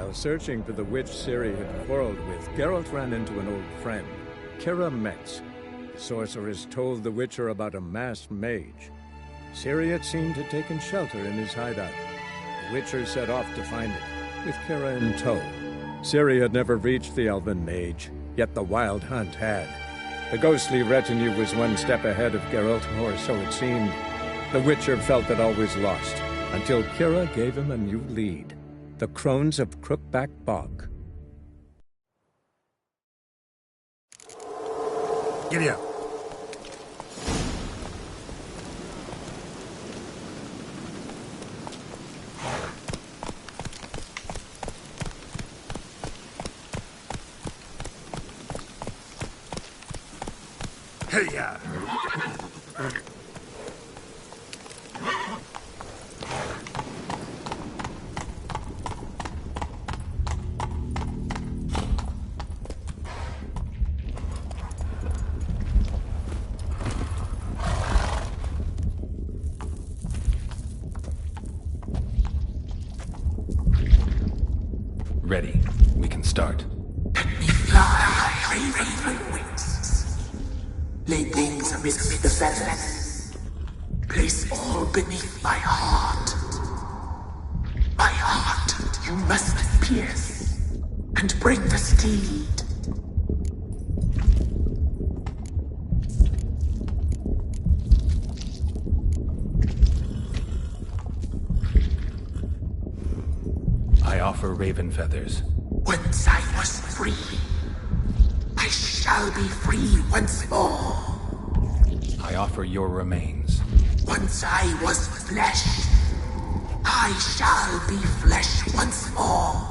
While searching for the witch Ciri had quarreled with, Geralt ran into an old friend, Kira Metz. The sorceress told the Witcher about a masked mage. Ciri had seemed to have taken shelter in his hideout. The Witcher set off to find it, with Kira in tow. Ciri had never reached the elven mage, yet the Wild Hunt had. The ghostly retinue was one step ahead of Geralt, or so it seemed. The Witcher felt that all was lost, until Kira gave him a new lead. The Crones of Crookback Bog. Giddy up. Hey-ya! Ready. We can start. Let me fly, raven wings. Lay wings amidst the feathers. Place all beneath my heart. My heart you must pierce, and bring the steed. I offer raven feathers. Once I was free, I shall be free once more. I offer your remains. Once I was flesh, I shall be flesh once more.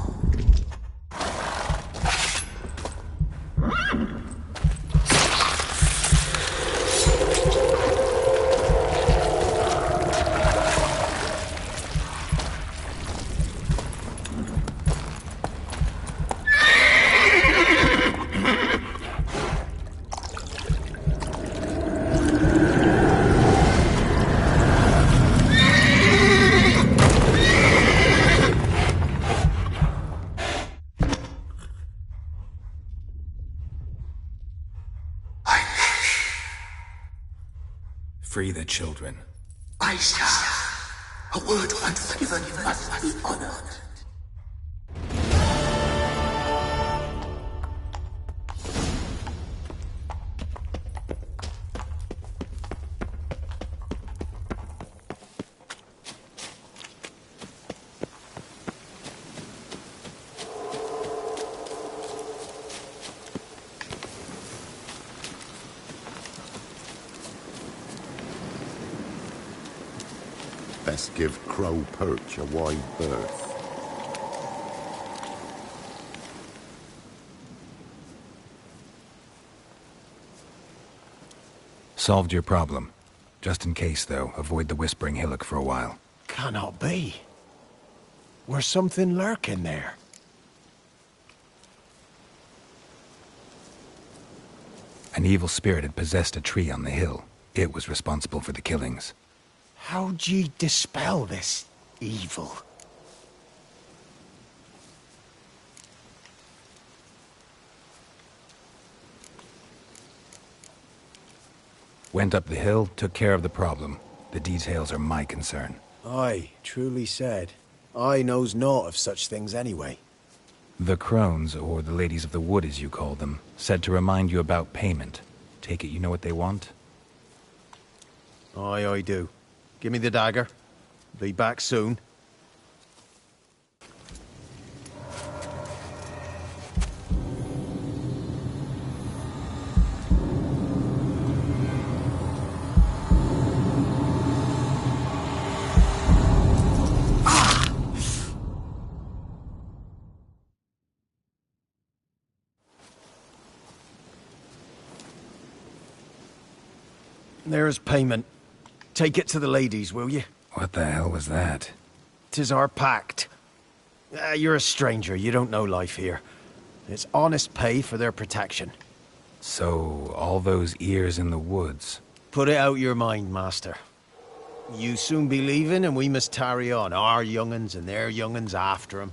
Free the children. I shall. A word once given must be honored. Best give Crow Perch a wide berth. Solved your problem. Just in case, though, avoid the Whispering Hillock for a while. Cannot be. Where's something lurking there? An evil spirit had possessed a tree on the hill. It was responsible for the killings. How'd ye dispel this evil? Went up the hill, took care of the problem. The details are my concern. Aye, truly said. I knows naught of such things anyway. The Crones, or the Ladies of the Wood as you call them, said to remind you about payment. Take it you know what they want? Aye, I do. Give me the dagger. Be back soon. There's payment. Take it to the ladies, will you? What the hell was that? 'Tis our pact. You're a stranger, you don't know life here. It's honest pay for their protection. So, all those ears in the woods. Put it out your mind, master. You soon be leaving and we must tarry on, our young'uns and their young'uns after 'em.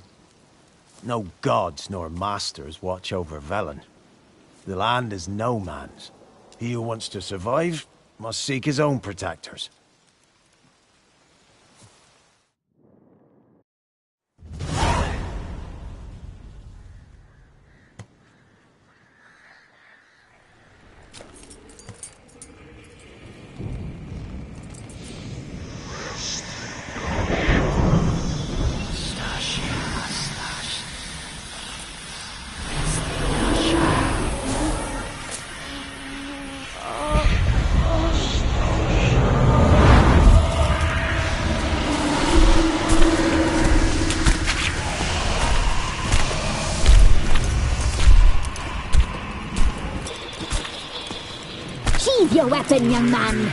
No gods nor masters watch over Velen. The land is no man's. He who wants to survive must seek his own protectors. Your weapon, young man.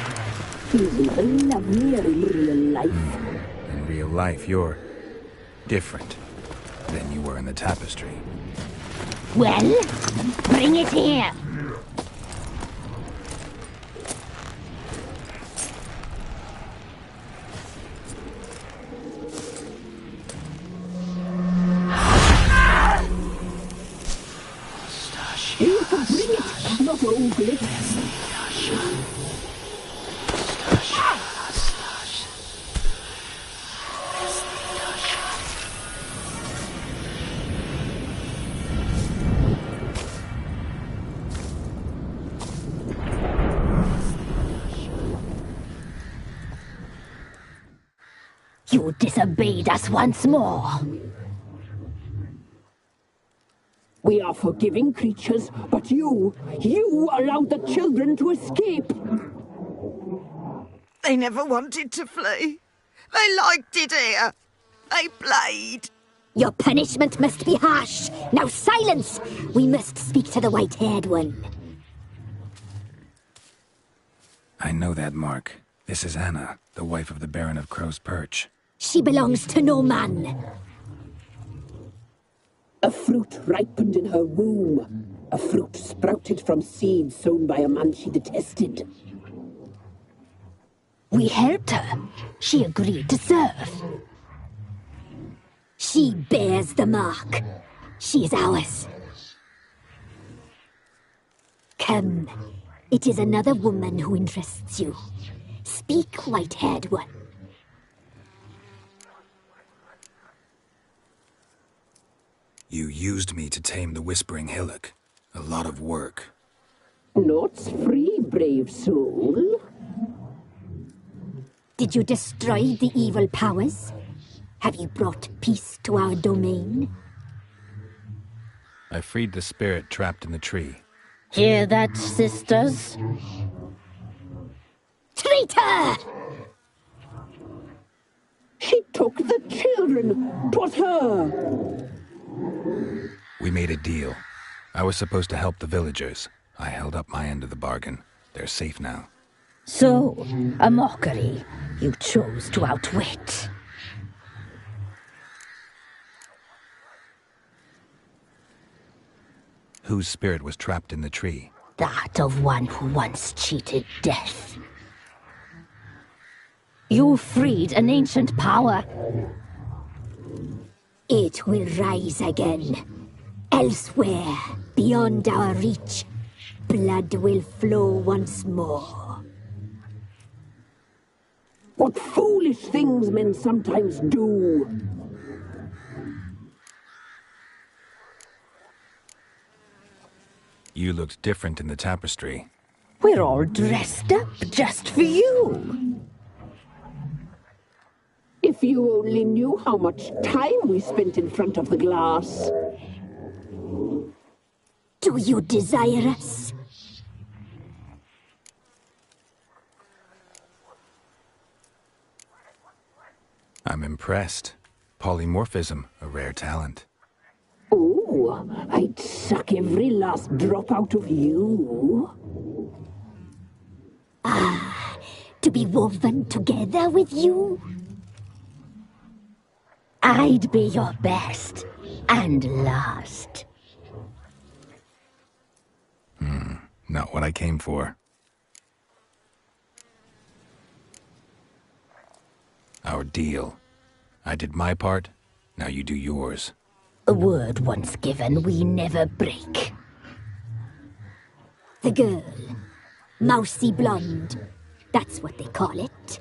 He's even lovelier in real life. In real life, you're different than you were in the tapestry. Well, bring it here. You can bring it, not ogle it. You disobeyed us once more. We are forgiving creatures, but you allowed the children to escape. They never wanted to flee. They liked it here. They played. Your punishment must be harsh. Now silence! We must speak to the white-haired one. I know that, Mark. This is Anna, the wife of the Baron of Crow's Perch. She belongs to no man. A fruit ripened in her womb. A fruit sprouted from seeds sown by a man she detested. We helped her. She agreed to serve. She bears the mark. She is ours. Come. It is another woman who interests you. Speak, white-haired one. You used me to tame the Whispering Hillock. A lot of work. Naught's free, brave soul. Did you destroy the evil powers? Have you brought peace to our domain? I freed the spirit trapped in the tree. Hear that, sisters? Traitor! She took the children. 'Twas her. We made a deal. I was supposed to help the villagers. I held up my end of the bargain. They're safe now. So, a mockery you chose to outwit. Whose spirit was trapped in the tree? That of one who once cheated death. You freed an ancient power. It will rise again. Elsewhere, beyond our reach, blood will flow once more. What foolish things men sometimes do. You looked different in the tapestry. We're all dressed up just for you. If you only knew how much time we spent in front of the glass. Do you desire us? I'm impressed. Polymorphism, a rare talent. Oh, I'd suck every last drop out of you. Ah, to be woven together with you? I'd be your best and last. Not what I came for. Our deal. I did my part, now you do yours. A word once given, we never break. The girl. Mousy blonde. That's what they call it.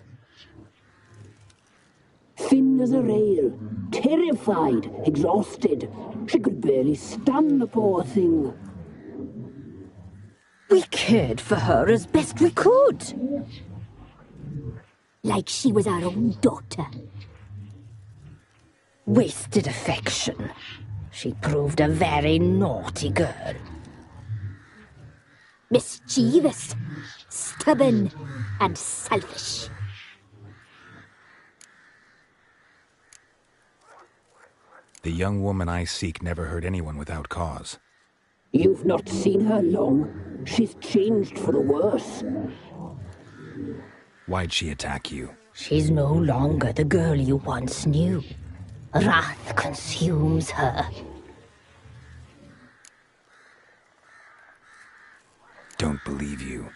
Thin as a rail, terrified, exhausted. She could barely stand, the poor thing. We cared for her as best we could. Like she was our own daughter. Wasted affection. She proved a very naughty girl. Mischievous, stubborn, and selfish. The young woman I seek never hurt anyone without cause. You've not seen her long. She's changed for the worse. Why'd she attack you? She's no longer the girl you once knew. Wrath consumes her. Don't believe you.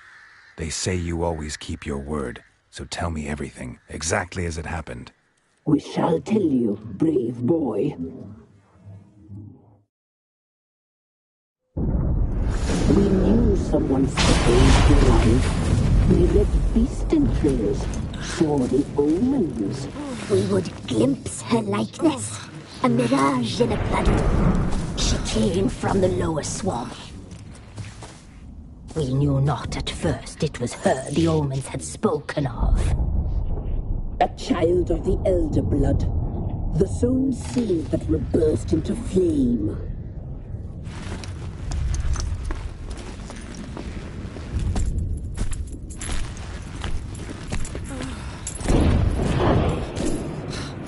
They say you always keep your word, so tell me everything, exactly as it happened. We shall tell you, brave boy. We knew someone supposed to arrive. We read beast entrails, saw the omens. We would glimpse her likeness, a mirage in a blood. She came from the lower swamp. We knew not at first it was her the omens had spoken of. A child of the elder blood, the sown seed that will burst into flame.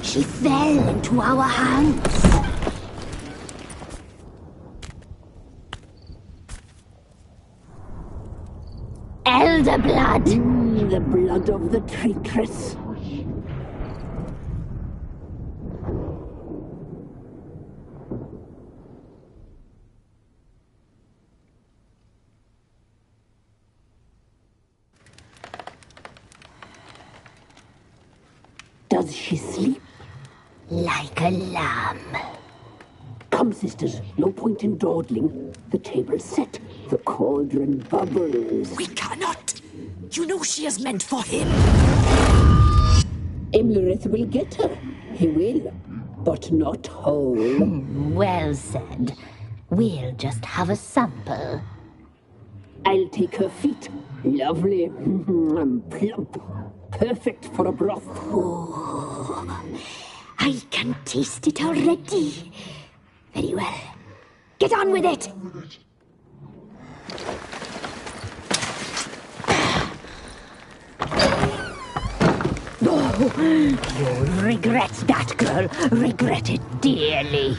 She fell into our hands. Elder blood! The blood of the traitress. Does she sleep? Like a lamb. Come, sisters, no point in dawdling. The table's set. The cauldron bubbles. We cannot. You know she is meant for him. Imlerith will get her. He will. But not whole. Well said. We'll just have a sample. I'll take her feet. Lovely. Plump. Perfect for a broth. Oh, I can taste it already. Very well. Get on with it! Oh, you'll regret that, girl. Regret it dearly.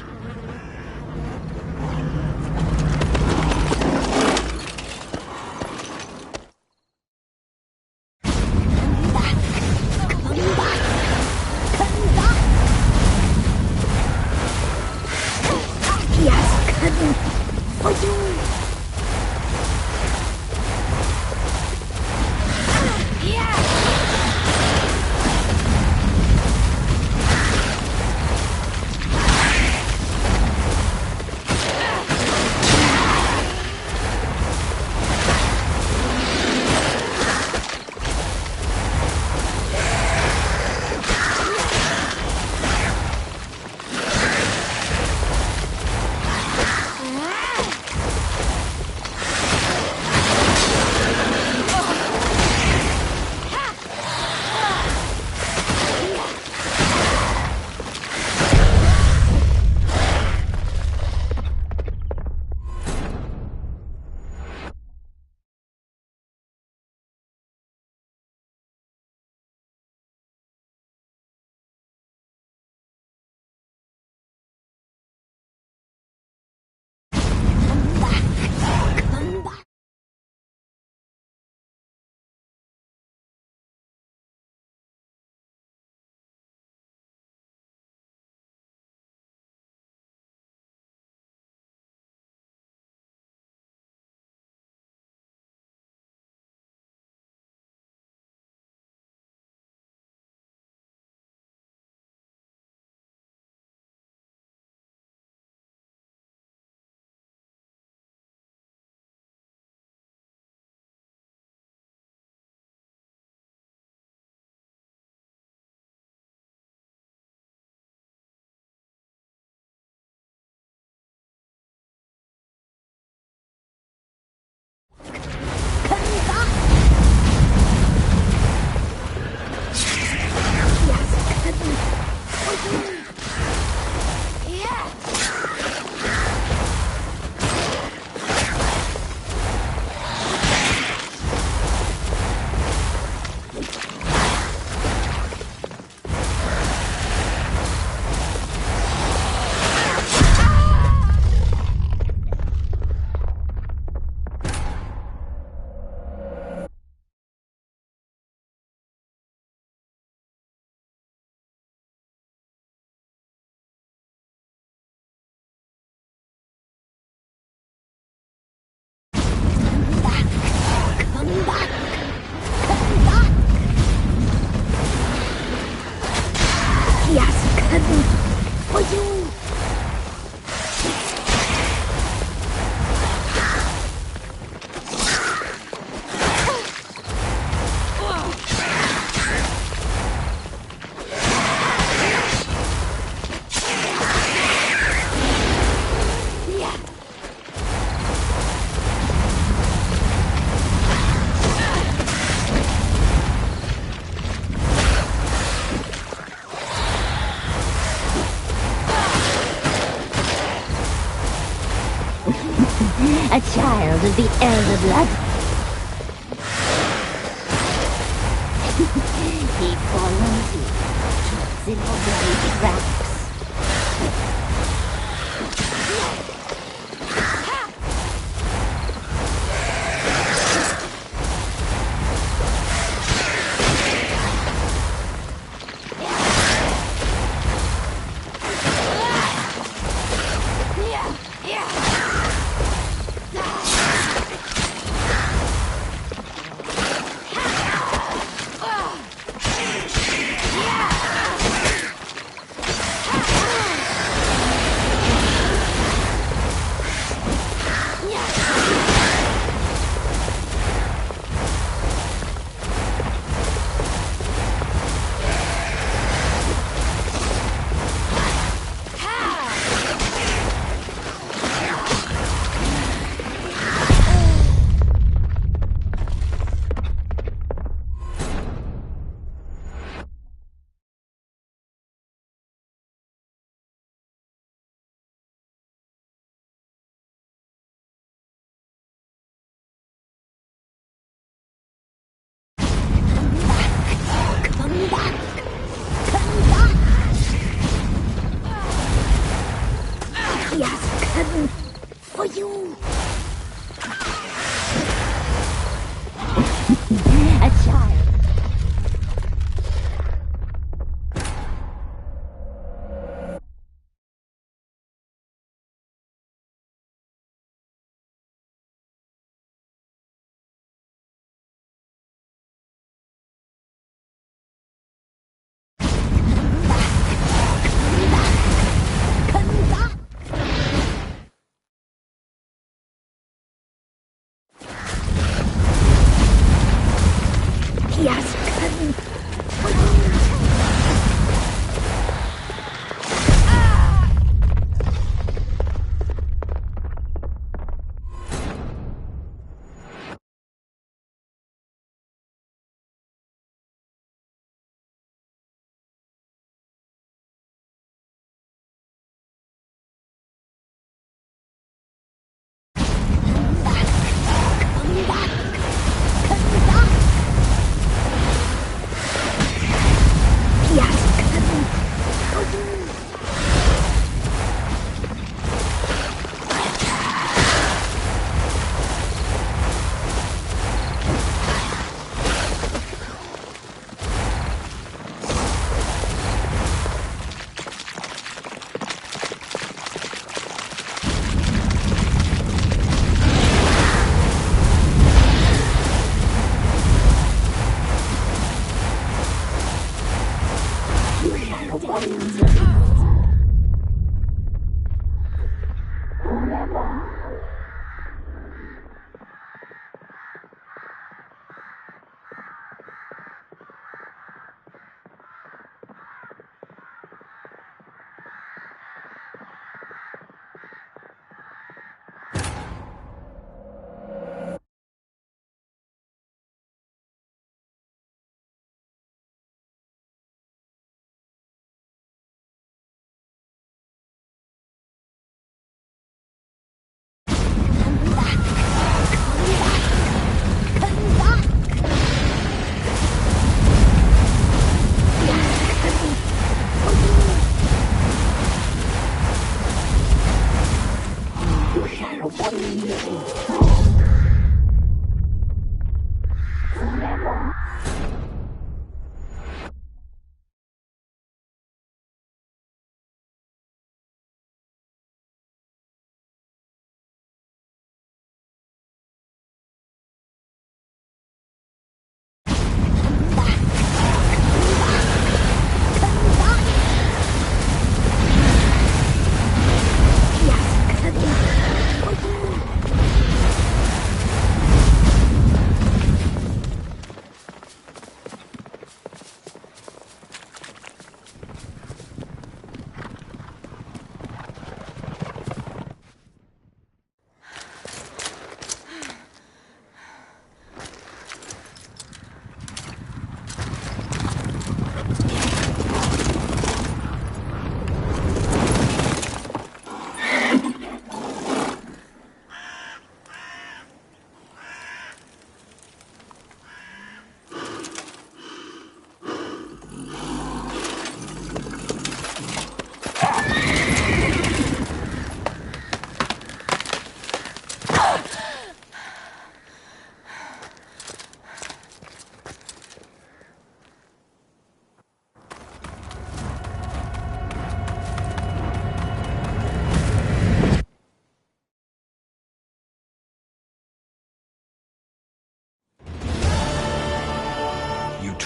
child of the elder blood. He follows you, trots in your bloody tracks. He has come for you. A child. He has come for you.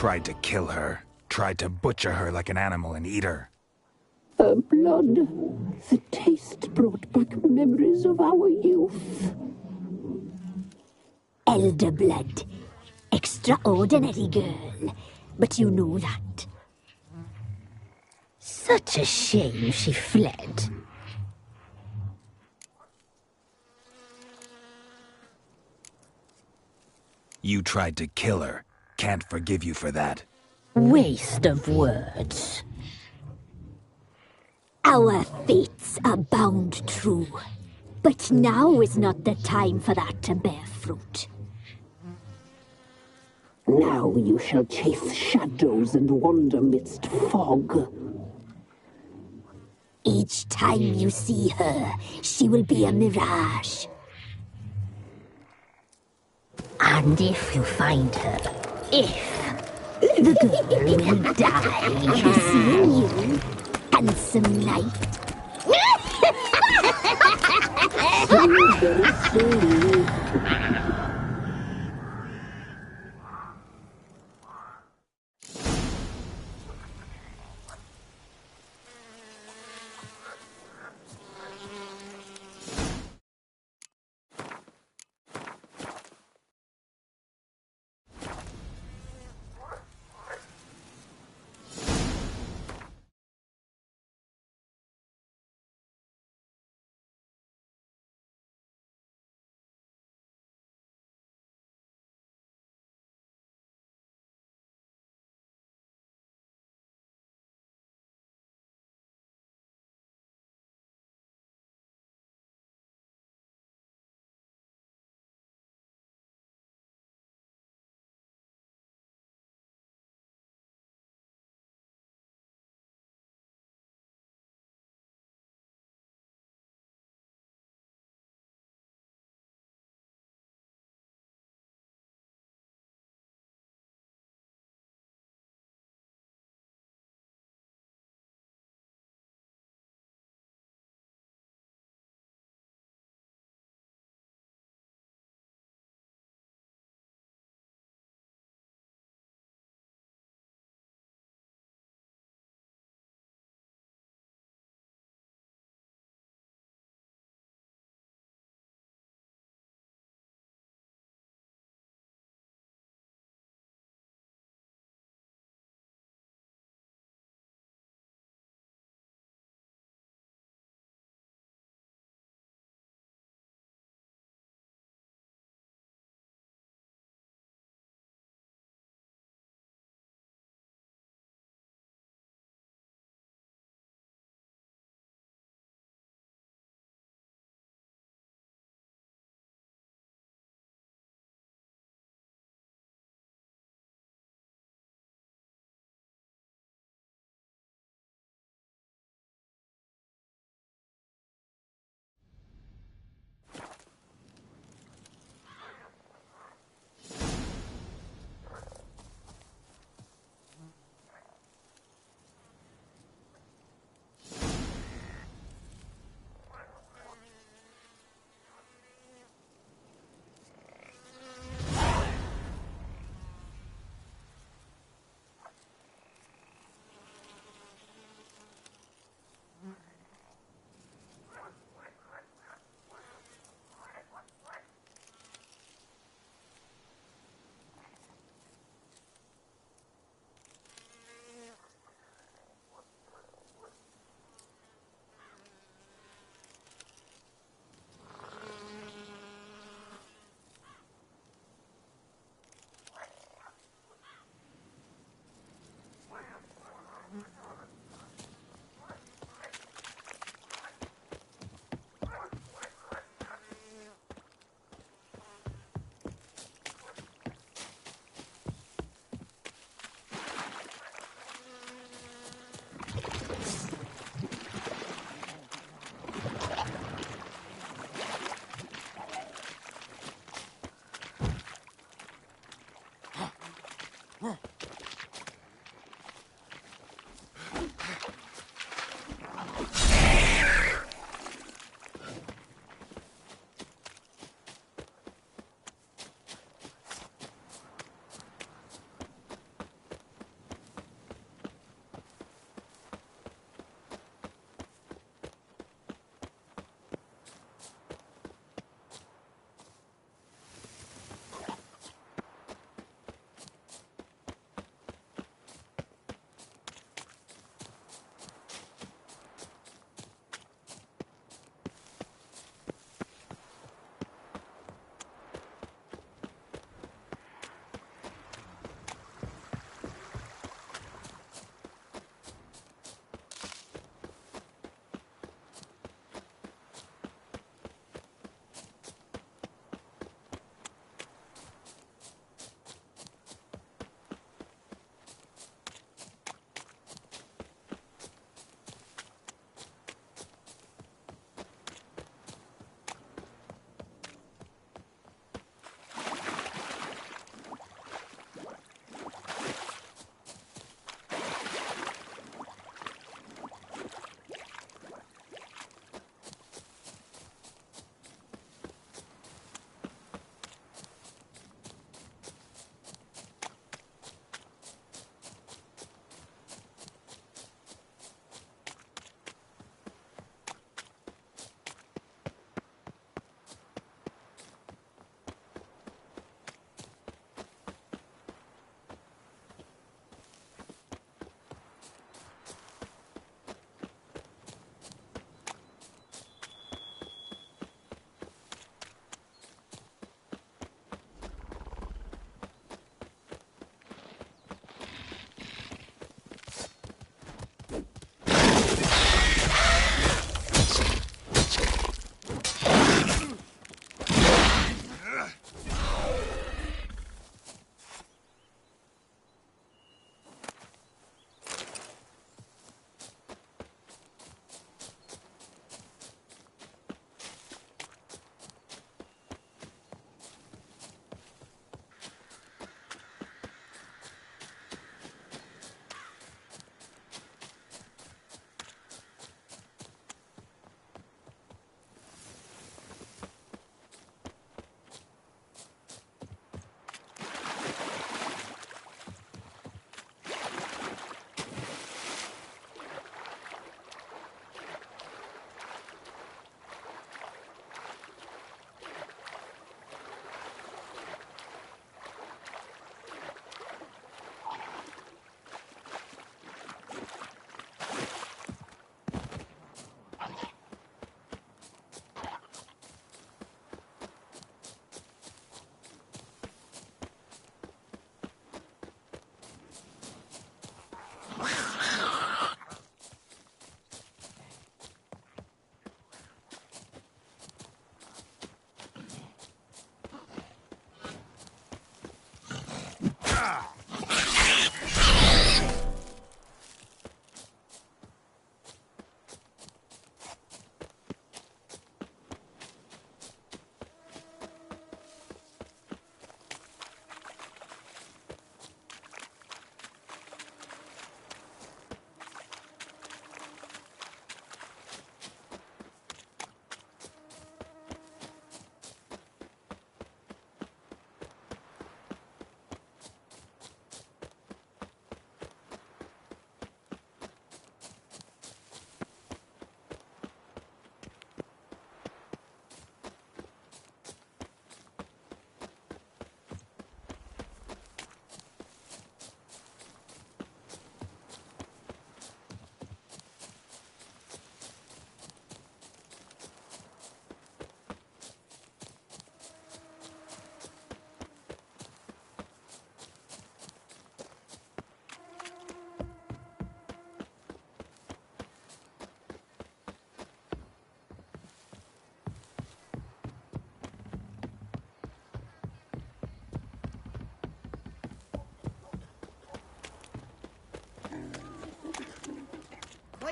tried to kill her. Tried to butcher her like an animal and eat her. Her blood, the taste brought back memories of our youth. Elder blood. Extraordinary girl. But you know that. Such a shame she fled. You tried to kill her. Can't forgive you for that. Waste of words. Our fates are bound true. But now is not the time for that to bear fruit. Now you shall chase shadows and wander midst fog. Each time you see her, she will be a mirage. And if you find her, the girl will die. Seeing you, handsome knight. Very soon.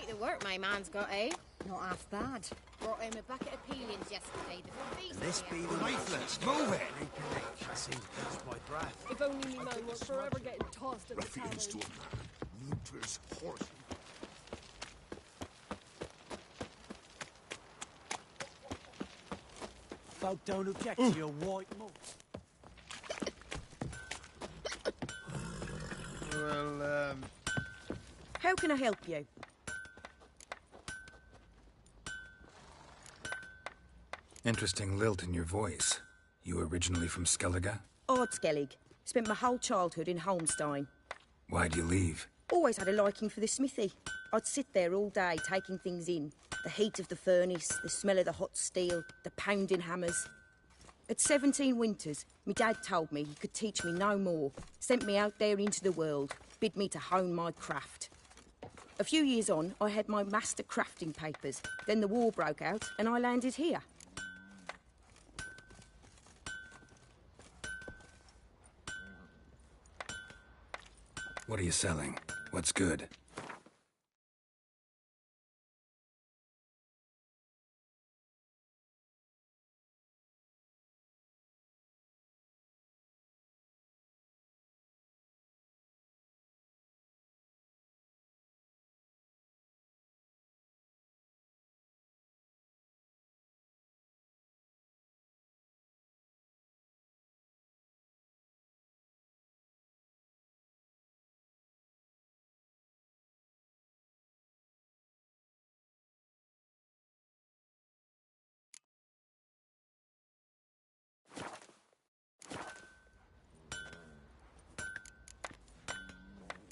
Quite the work my man's got, eh? Not half bad. Brought him a bucket of peelings yesterday. This be the leaflets. Move it! I seem to catch my breath. If only me man was forever getting tossed at the tavern. Ruffians to him. Looters, horse. Folk don't object to your white malt. Well, How can I help you? Interesting lilt in your voice. You originally from Skellige? Ardskellig. Spent my whole childhood in Holmstein. Why'd you leave? Always had a liking for the smithy. I'd sit there all day taking things in. The heat of the furnace, the smell of the hot steel, the pounding hammers. At 17 winters, my dad told me he could teach me no more. Sent me out there into the world, bid me to hone my craft. A few years on, I had my master crafting papers. Then the war broke out and I landed here. What are you selling? What's good?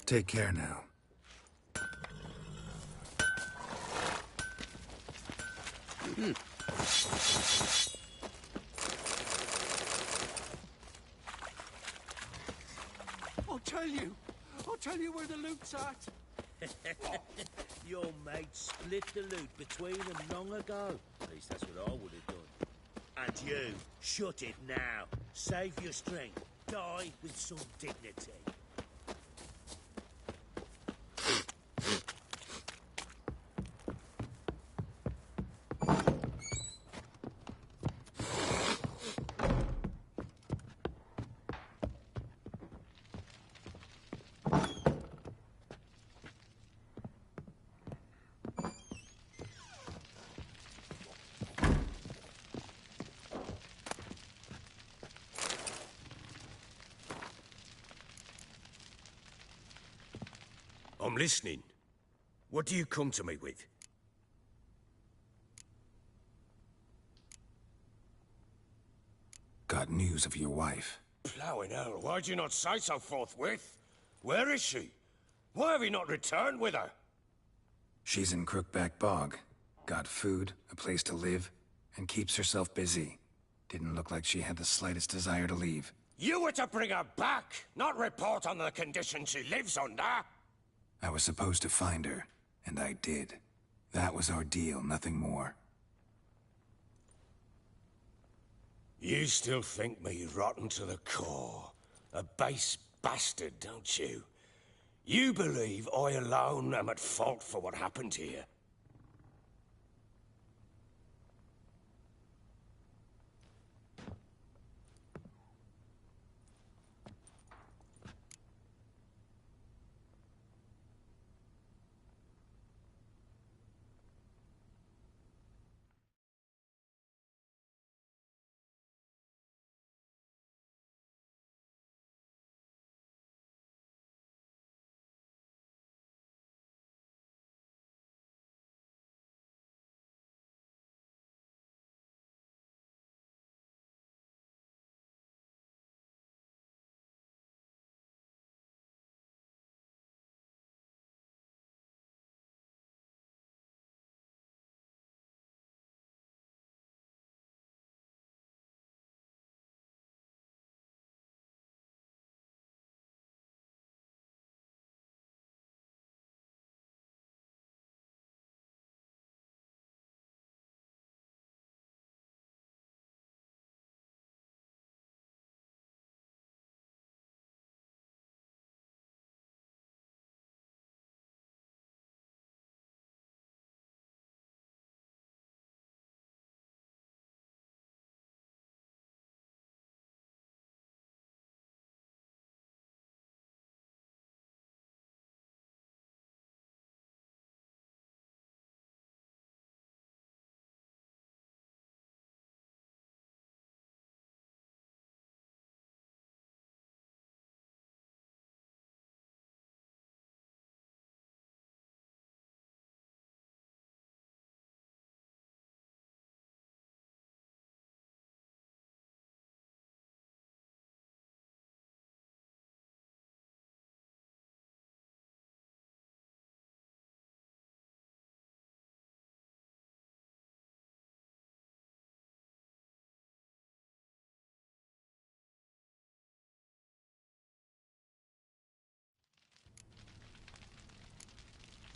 Take care now. I'll tell you where the loot's at. Your mate split the loot between them long ago. At least that's what I would have done. And you, shut it now. Save your strength. Die with some dignity. I'm listening. What do you come to me with? Got news of your wife. Plowing hell, why'd you not say so forthwith? Where is she? Why have you not returned with her? She's in Crookback Bog. Got food, a place to live, and keeps herself busy. Didn't look like she had the slightest desire to leave. You were to bring her back, not report on the conditions she lives under. I was supposed to find her, and I did. That was our deal, nothing more. You still think me rotten to the core. A base bastard, don't you? You believe I alone am at fault for what happened here.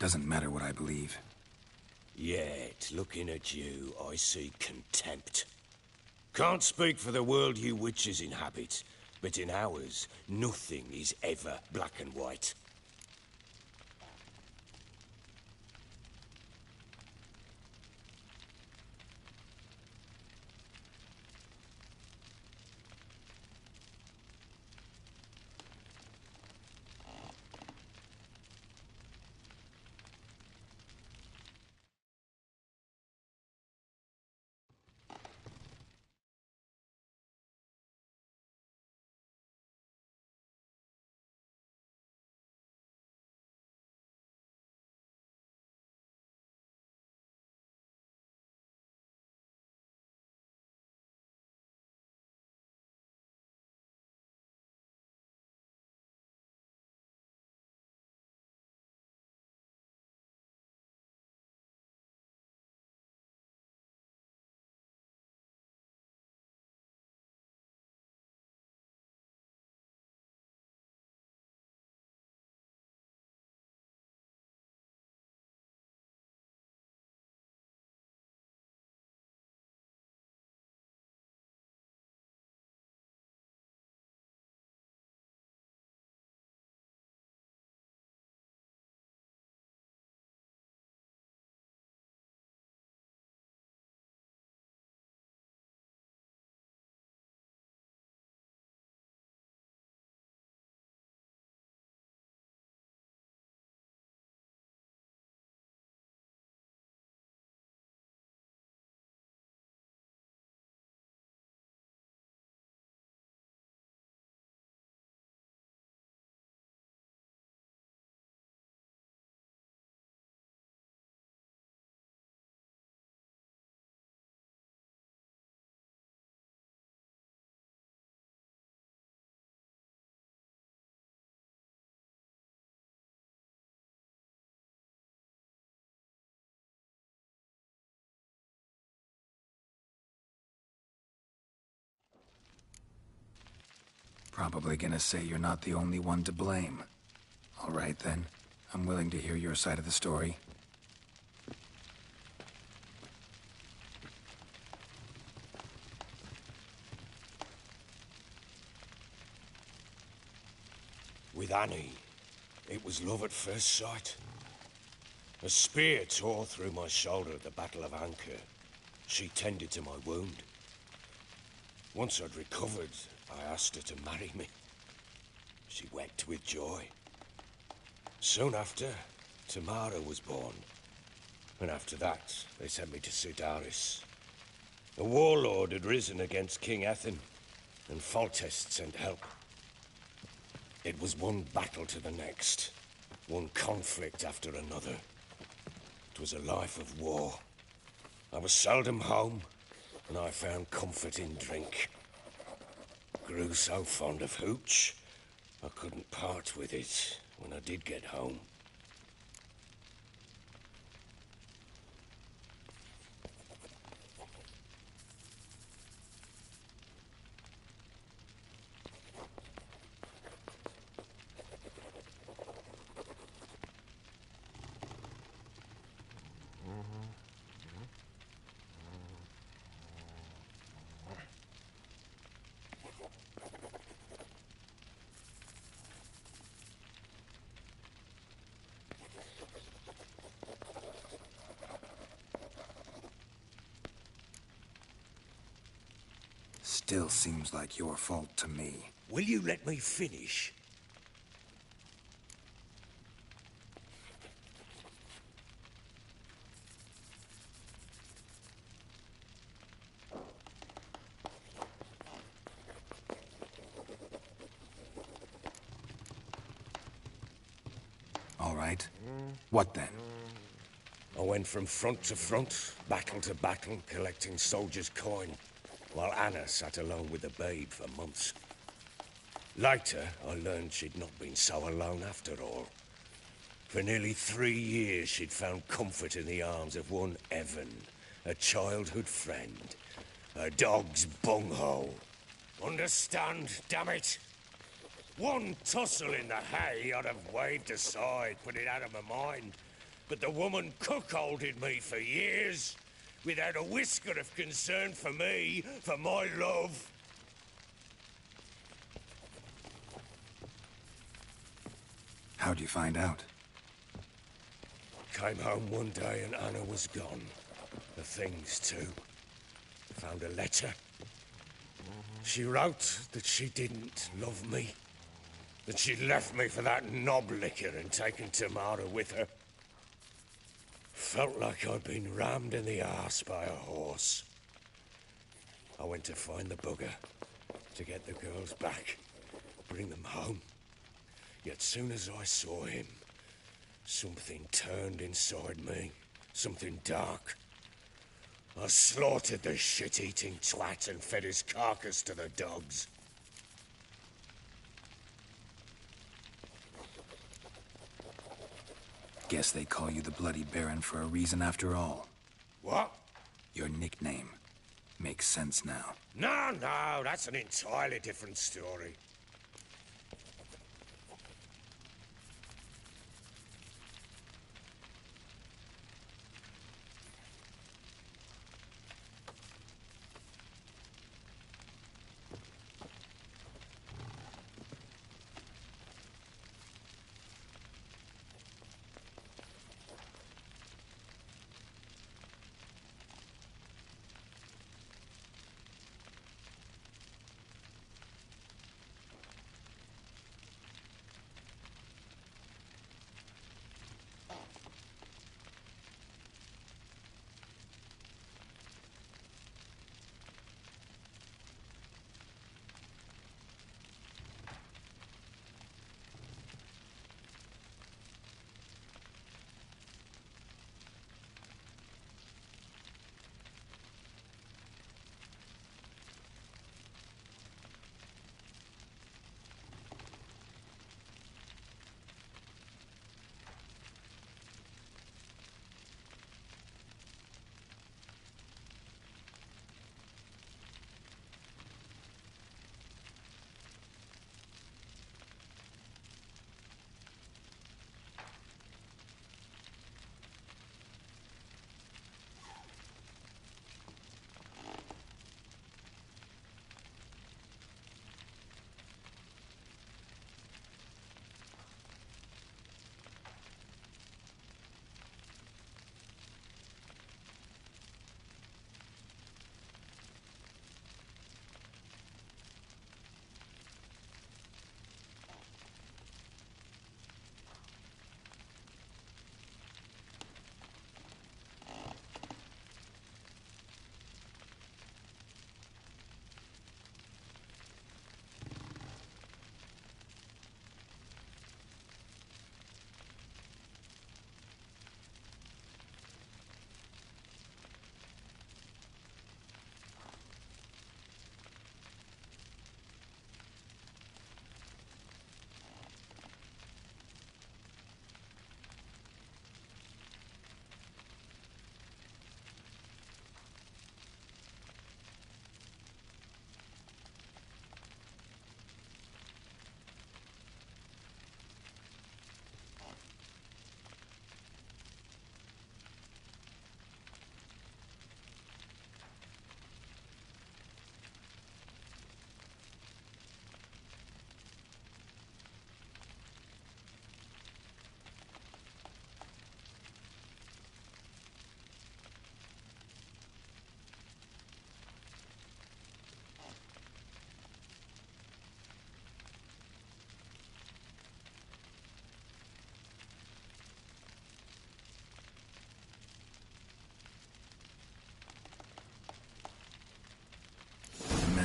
Doesn't matter what I believe. Yet, looking at you, I see contempt. Can't speak for the world you witches inhabit, but in ours, nothing is ever black and white. Probably gonna say you're not the only one to blame. All right, then. I'm willing to hear your side of the story. With Annie, it was love at first sight. A spear tore through my shoulder at the Battle of Anchor. She tended to my wound. Once I'd recovered, I asked her to marry me. She wept with joy. Soon after, Tamara was born. And after that, they sent me to Cidaris. A warlord had risen against King Ethan, and Foltest sent help. It was one battle to the next, one conflict after another. It was a life of war. I was seldom home, and I found comfort in drink. Grew so fond of hooch, I couldn't part with it when I did get home. Still seems like your fault to me. Will you let me finish? All right. What then? I went from front to front, battle to battle, collecting soldiers' coin, while Anna sat alone with the babe for months. Later, I learned she'd not been so alone after all. For nearly 3 years, she'd found comfort in the arms of one Evan, a childhood friend. A dog's bunghole. Understand, damn it? One tussle in the hay I'd have waved aside, put it out of my mind. but the woman cuckolded me for years, without a whisker of concern for me, for my love. How'd you find out? Came home one day and Anna was gone. The things, too. Found a letter. She wrote that she didn't love me. That she'd left me for that knob licker and taken Tamara with her. Felt like I'd been rammed in the arse by a horse. I went to find the bugger, to get the girls back, bring them home. Yet soon as I saw him, something turned inside me. Something dark. I slaughtered the shit-eating twat and fed his carcass to the dogs. Guess they call you the Bloody Baron for a reason after all. What? Your nickname. Makes sense now. No, that's an entirely different story.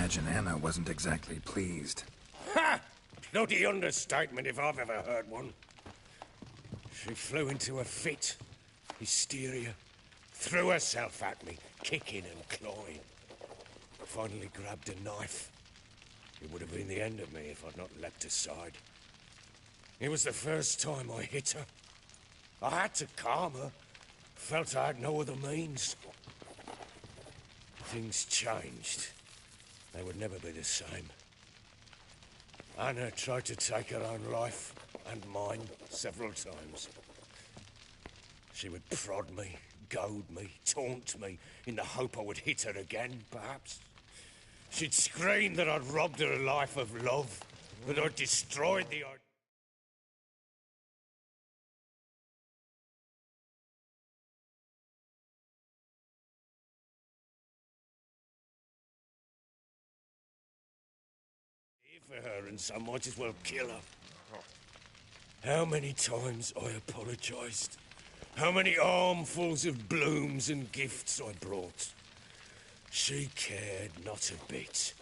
Imagine Anna wasn't exactly pleased. Ha! Bloody understatement if I've ever heard one. She flew into a fit. Hysteria. Threw herself at me, kicking and clawing. Finally grabbed a knife. It would have been the end of me if I'd not leapt aside. It was the first time I hit her. I had to calm her. Felt I had no other means. Things changed. They would never be the same. Anna tried to take her own life, and mine, several times. She would prod me, goad me, taunt me, in the hope I would hit her again, perhaps. She'd scream that I'd robbed her life of love, that I'd destroyed the... for her, and so might as well kill her. How many times I apologized. How many armfuls of blooms and gifts I brought. She cared not a bit.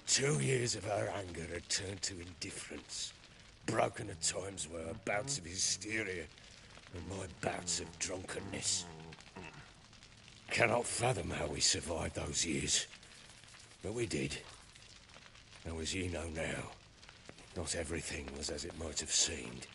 2 years of her anger had turned to indifference, broken at times were her bouts of hysteria and my bouts of drunkenness. Cannot fathom how we survived those years, but we did. Now, as you know now, not everything was as it might have seemed.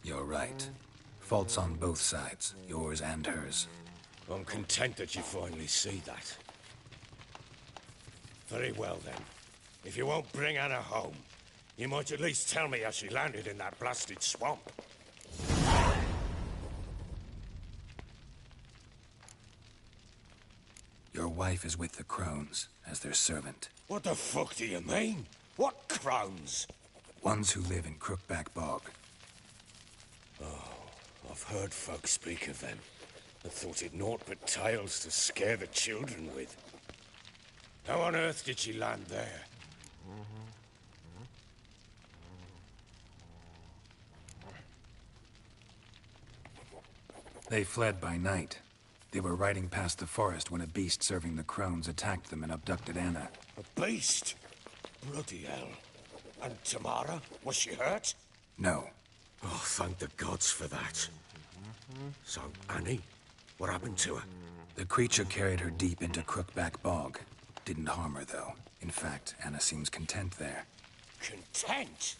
You're right. Faults on both sides, yours and hers. I'm content that you finally see that. Very well, then. If you won't bring Anna home, you might at least tell me how she landed in that blasted swamp. Your wife is with the Crones, as their servant. What the fuck do you mean? What Crones? Ones who live in Crookback Bog. Oh, I've heard folk speak of them. I thought it naught but tales to scare the children with. How on earth did she land there? They fled by night. They were riding past the forest when a beast serving the Crones attacked them and abducted Anna. A beast? Bloody hell. And Tamara? Was she hurt? No. Oh, thank the gods for that. So, Annie? What happened to her? The creature carried her deep into Crookback Bog. Didn't harm her, though. In fact, Anna seems content there. Content?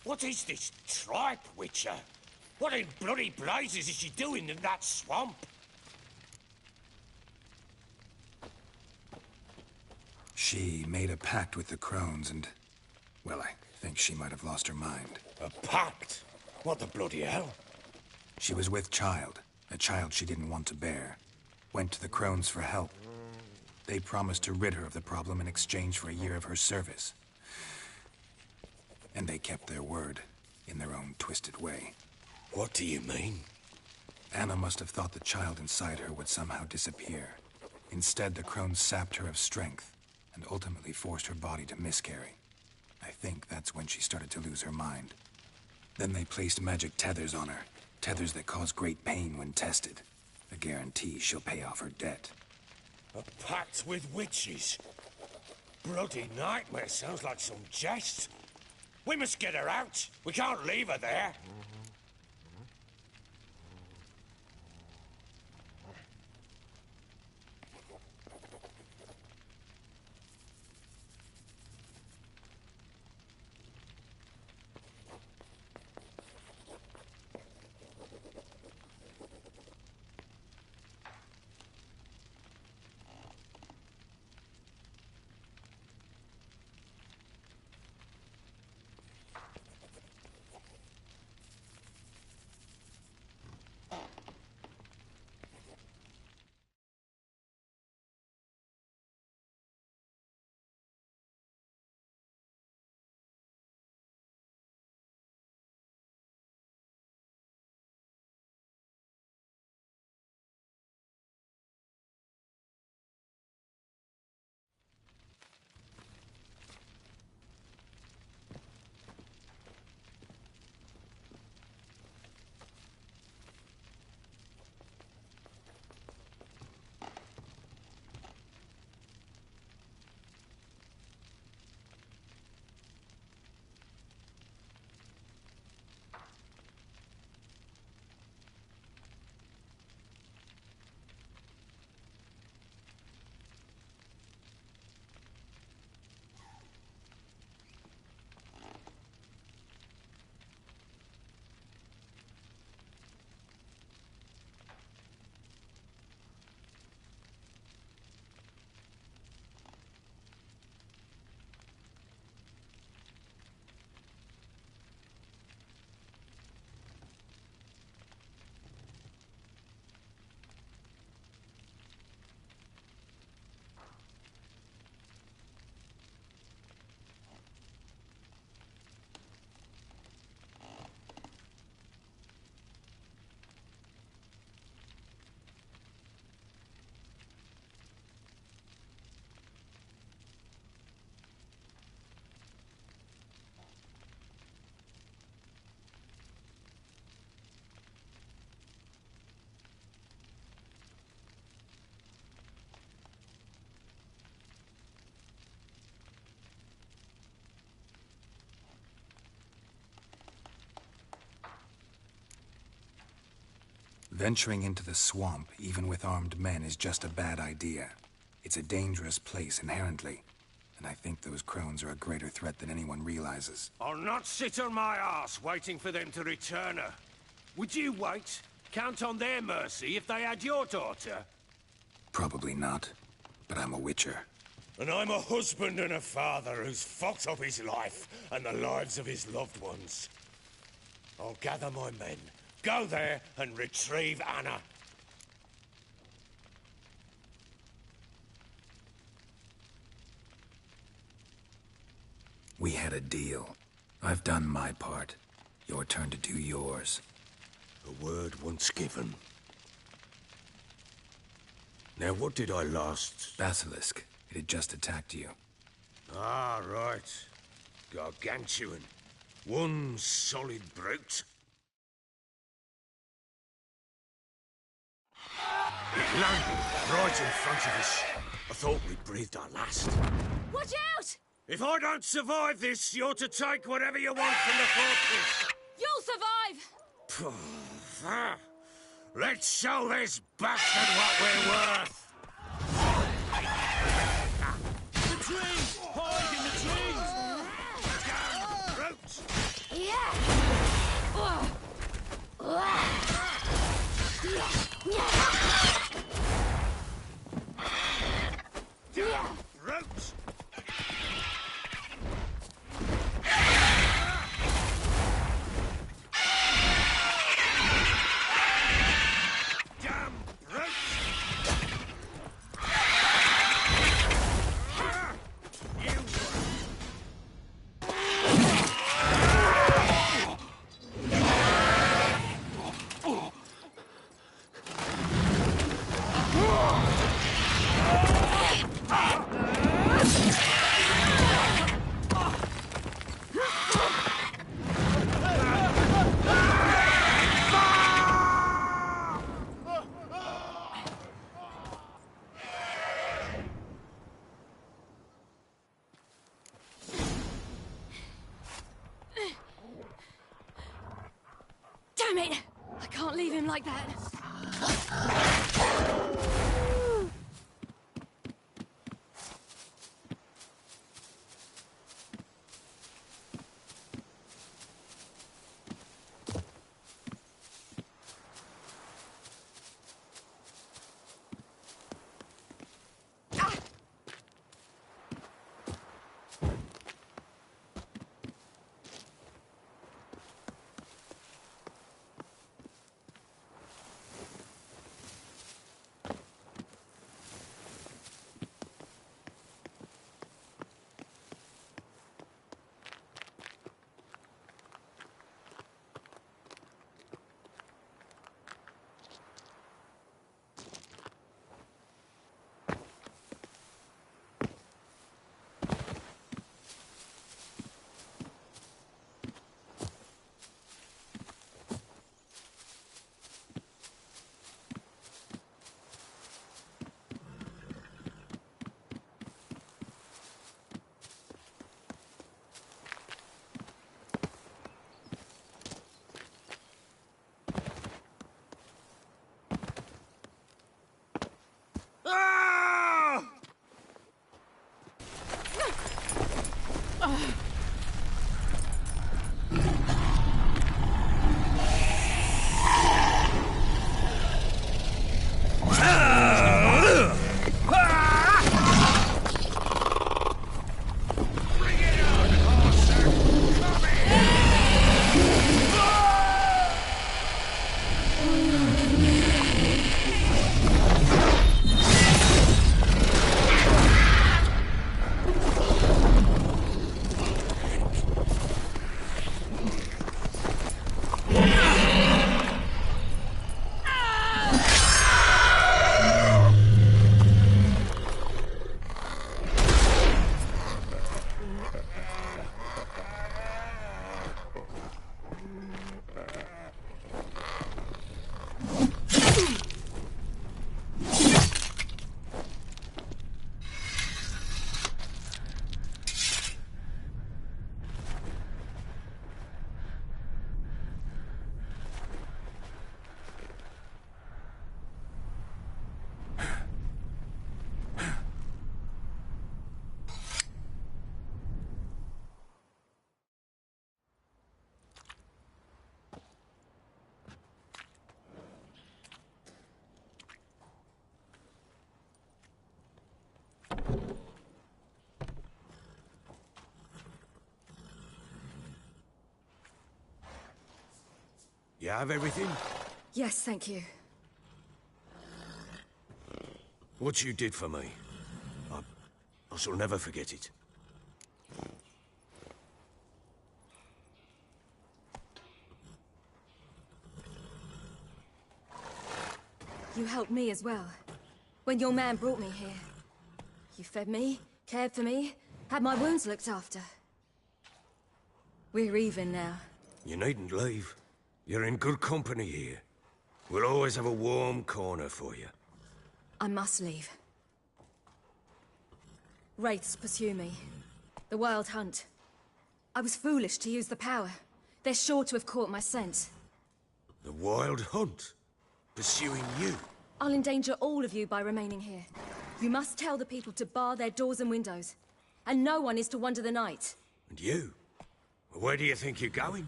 What is this tripe, Witcher? What in bloody blazes is she doing in that swamp? She made a pact with the Crones and... well, I think she might have lost her mind. A pact? What the bloody hell? She was with child, a child she didn't want to bear. Went to the Crones for help. They promised to rid her of the problem in exchange for a year of her service. And they kept their word, in their own twisted way. What do you mean? Anna must have thought the child inside her would somehow disappear. Instead, the Crones sapped her of strength, and ultimately forced her body to miscarry. I think that's when she started to lose her mind. Then they placed magic tethers on her, tethers that cause great pain when tested. A guarantee she'll pay off her debt. A pact with witches? Bloody nightmare, sounds like some jest. We must get her out. We can't leave her there. Venturing into the swamp, even with armed men, is just a bad idea. It's a dangerous place inherently, and I think those crones are a greater threat than anyone realizes. I'll not sit on my ass waiting for them to return her. Would you wait? Count on their mercy if they had your daughter? Probably not, but I'm a witcher. And I'm a husband and a father who's fucked up his life and the lives of his loved ones. I'll gather my men, go there and retrieve Anna. We had a deal. I've done my part. Your turn to do yours. A word once given. Now, what did I last... Basilisk. It had just attacked you. Ah, right. Gargantuan. One solid brute. It landed right in front of us. I thought we breathed our last. Watch out! If I don't survive this, you're to take whatever you want from the fortress. You'll survive! Let's show this bastard what we're worth! The trees! Hide in the trees! Damn brute! Damn brute! Damn it! I can't leave him like that. You have everything? Yes, thank you. What you did for me, I shall never forget it. You helped me as well. When your man brought me here. You fed me, cared for me, had my wounds looked after. We're even now. You needn't leave. You're in good company here. We'll always have a warm corner for you. I must leave. Wraiths pursue me. The Wild Hunt. I was foolish to use the power. They're sure to have caught my scent. The Wild Hunt? Pursuing you? I'll endanger all of you by remaining here. You must tell the people to bar their doors and windows. And no one is to wander the night. And you? Where do you think you're going?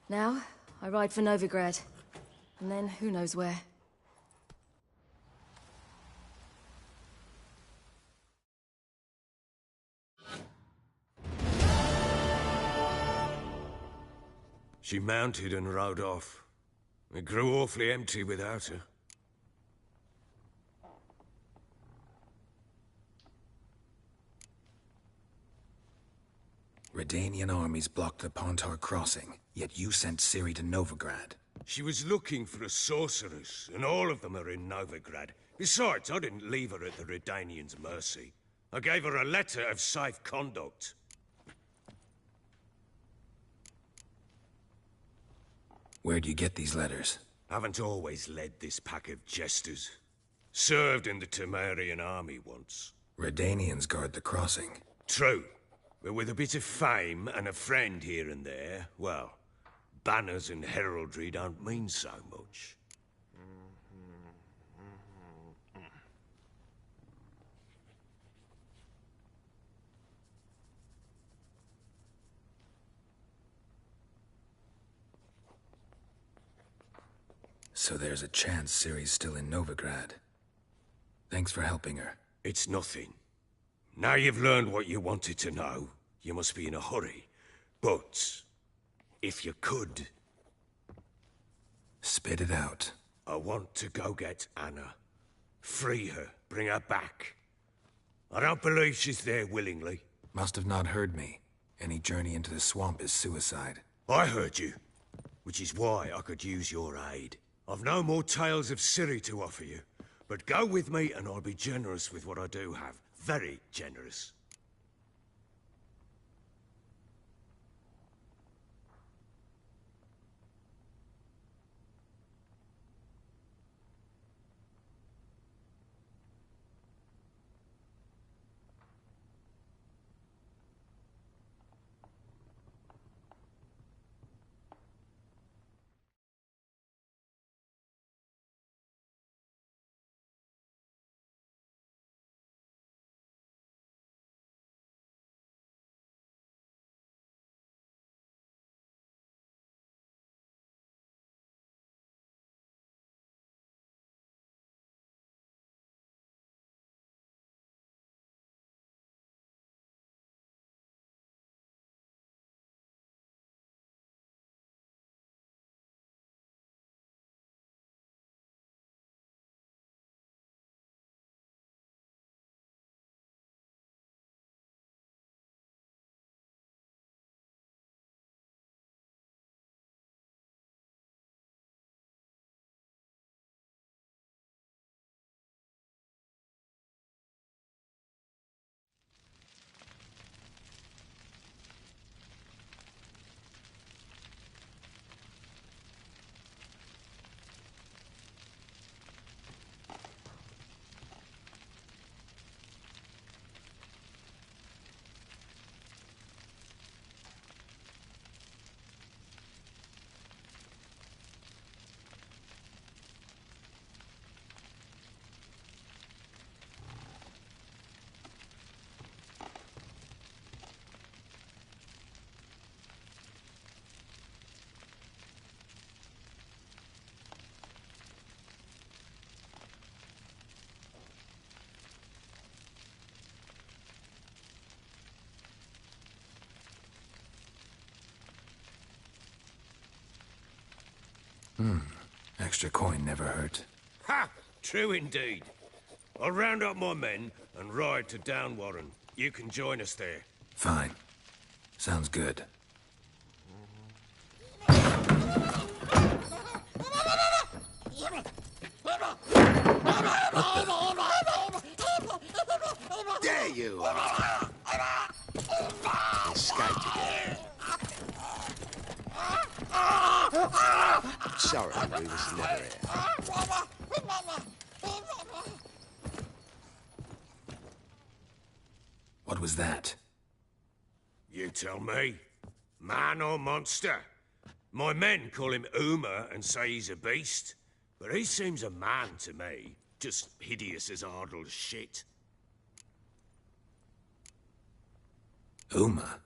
Now, I ride for Novigrad. And then, who knows where. She mounted and rode off. It grew awfully empty without her. Redanian armies blocked the Pontar crossing, yet you sent Ciri to Novigrad. She was looking for a sorceress, and all of them are in Novigrad. Besides, I didn't leave her at the Redanians' mercy. I gave her a letter of safe conduct. Where'd you get these letters? Haven't always led this pack of jesters. Served in the Temerian army once. Redanians guard the crossing. True. But with a bit of fame and a friend here and there, well, banners and heraldry don't mean so much. So there's a chance Ciri's still in Novigrad. Thanks for helping her. It's nothing. Now you've learned what you wanted to know, you must be in a hurry. But, if you could... Spit it out. I want to go get Anna. Free her, bring her back. I don't believe she's there willingly. Must have not heard me. Any journey into the swamp is suicide. I heard you, which is why I could use your aid. I've no more tales of Ciri to offer you, but go with me and I'll be generous with what I do have. Very generous. Extra coin never hurt. Ha! True indeed. I'll round up my men and ride to Downwarren. You can join us there. Fine. Sounds good. There you are. Escaped again. Sorry, we was never here. What was that? You tell me. Man or monster? My men call him Uma and say he's a beast. But he seems a man to me. Just hideous as Ardle's shit. Uma?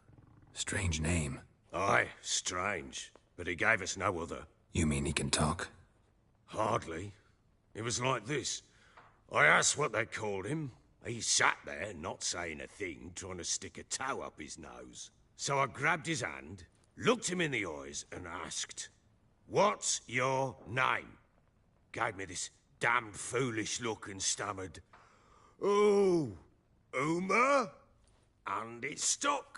Strange name. Aye, strange. But he gave us no other. You mean he can talk? Hardly. It was like this. I asked what they called him. He sat there, not saying a thing, trying to stick a toe up his nose. So I grabbed his hand, looked him in the eyes, and asked, "What's your name?" Gave me this damned foolish look and stammered, "Oh, Uma?" And it stuck.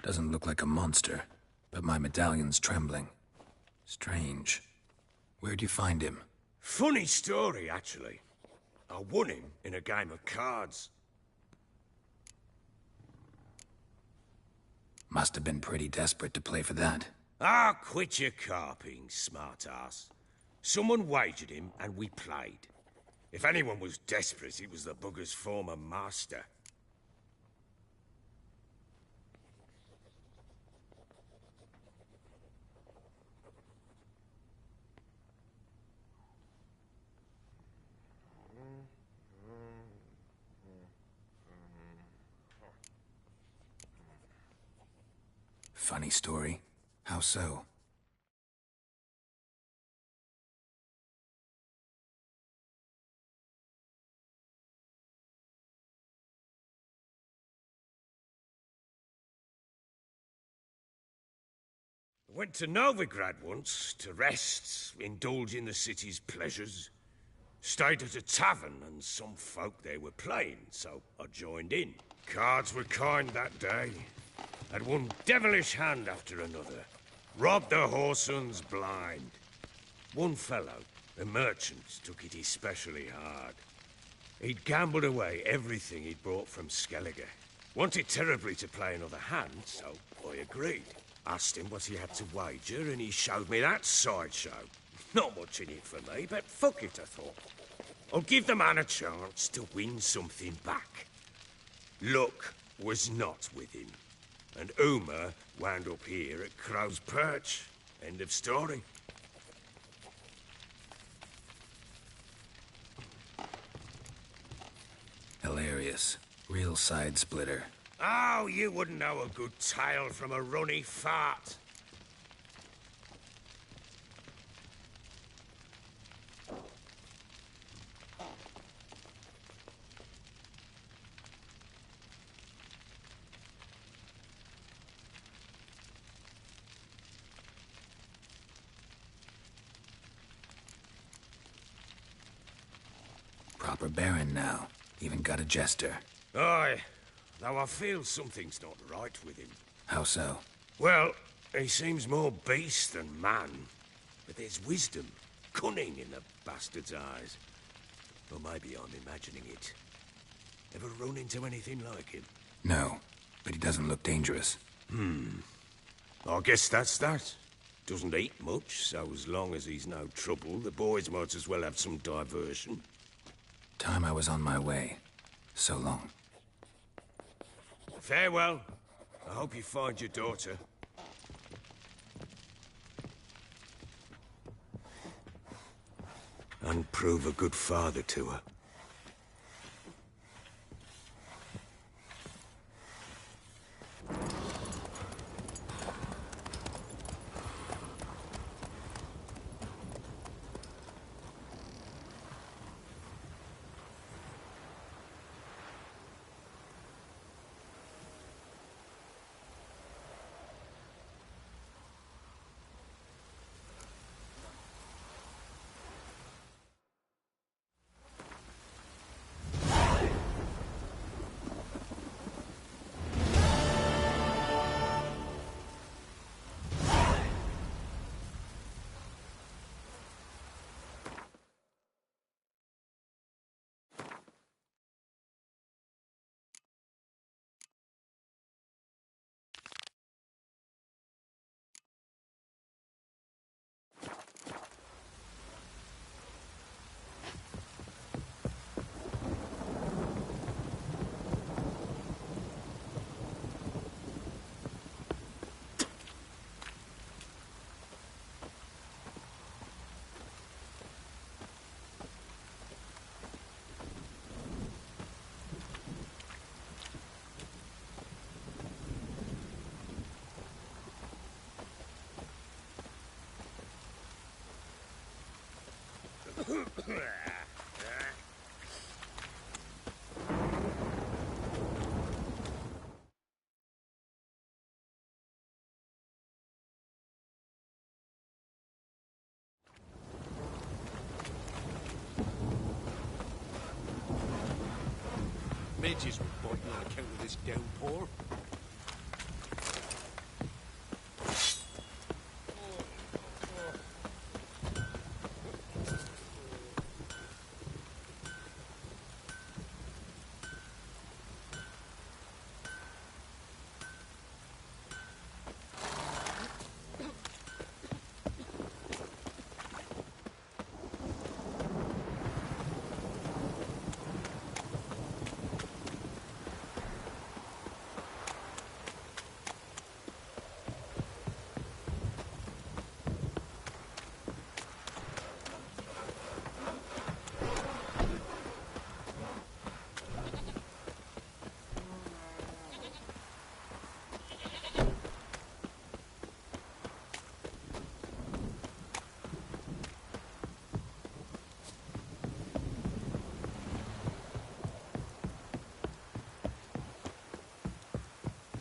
Doesn't look like a monster, but my medallion's trembling. Strange. Where'd you find him? Funny story, actually. I won him in a game of cards. Must have been pretty desperate to play for that. Ah, quit your carping, smart-ass. Someone wagered him, and we played. If anyone was desperate, it was the bugger's former master. Funny story. How so? Went to Novigrad once, to rest, indulge in the city's pleasures. Stayed at a tavern, and some folk there were playing, so I joined in. Cards were kind that day. Had one devilish hand after another. Robbed the whoresun's blind. One fellow, a merchant, took it especially hard. He'd gambled away everything he'd brought from Skellige. Wanted terribly to play another hand, so I agreed. Asked him what he had to wager, and he showed me that sideshow. Not much in it for me, but fuck it, I thought. I'll give the man a chance to win something back. Luck was not with him. And Uma wound up here at Crow's Perch. End of story. Hilarious. Real side splitter. Oh, you wouldn't know a good tale from a runny fart. Proper baron now. Even got a jester. Aye, though I feel something's not right with him. How so? Well, he seems more beast than man. But there's wisdom, cunning in the bastard's eyes. Or maybe I'm imagining it. Ever run into anything like him? No, but he doesn't look dangerous. I guess that's that. Doesn't eat much, so as long as he's no trouble, the boys might as well have some diversion. Time I was on my way. So long. Farewell. I hope you find your daughter. and prove a good father to her. Midges were biting on account of this downpour.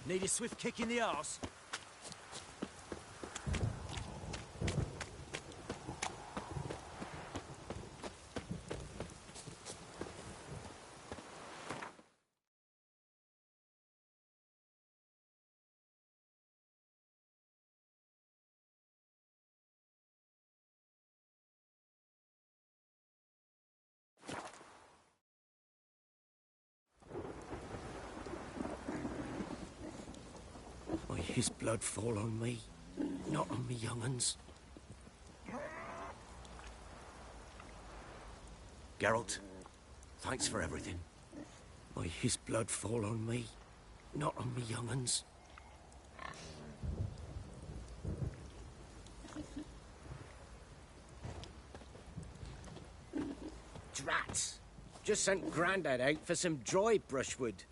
Need a swift kick in the arse? His blood fall on me, not on me young'uns. Geralt, thanks for everything. May his blood fall on me, not on me young'uns. Drats! Just sent Grandad out for some dry brushwood.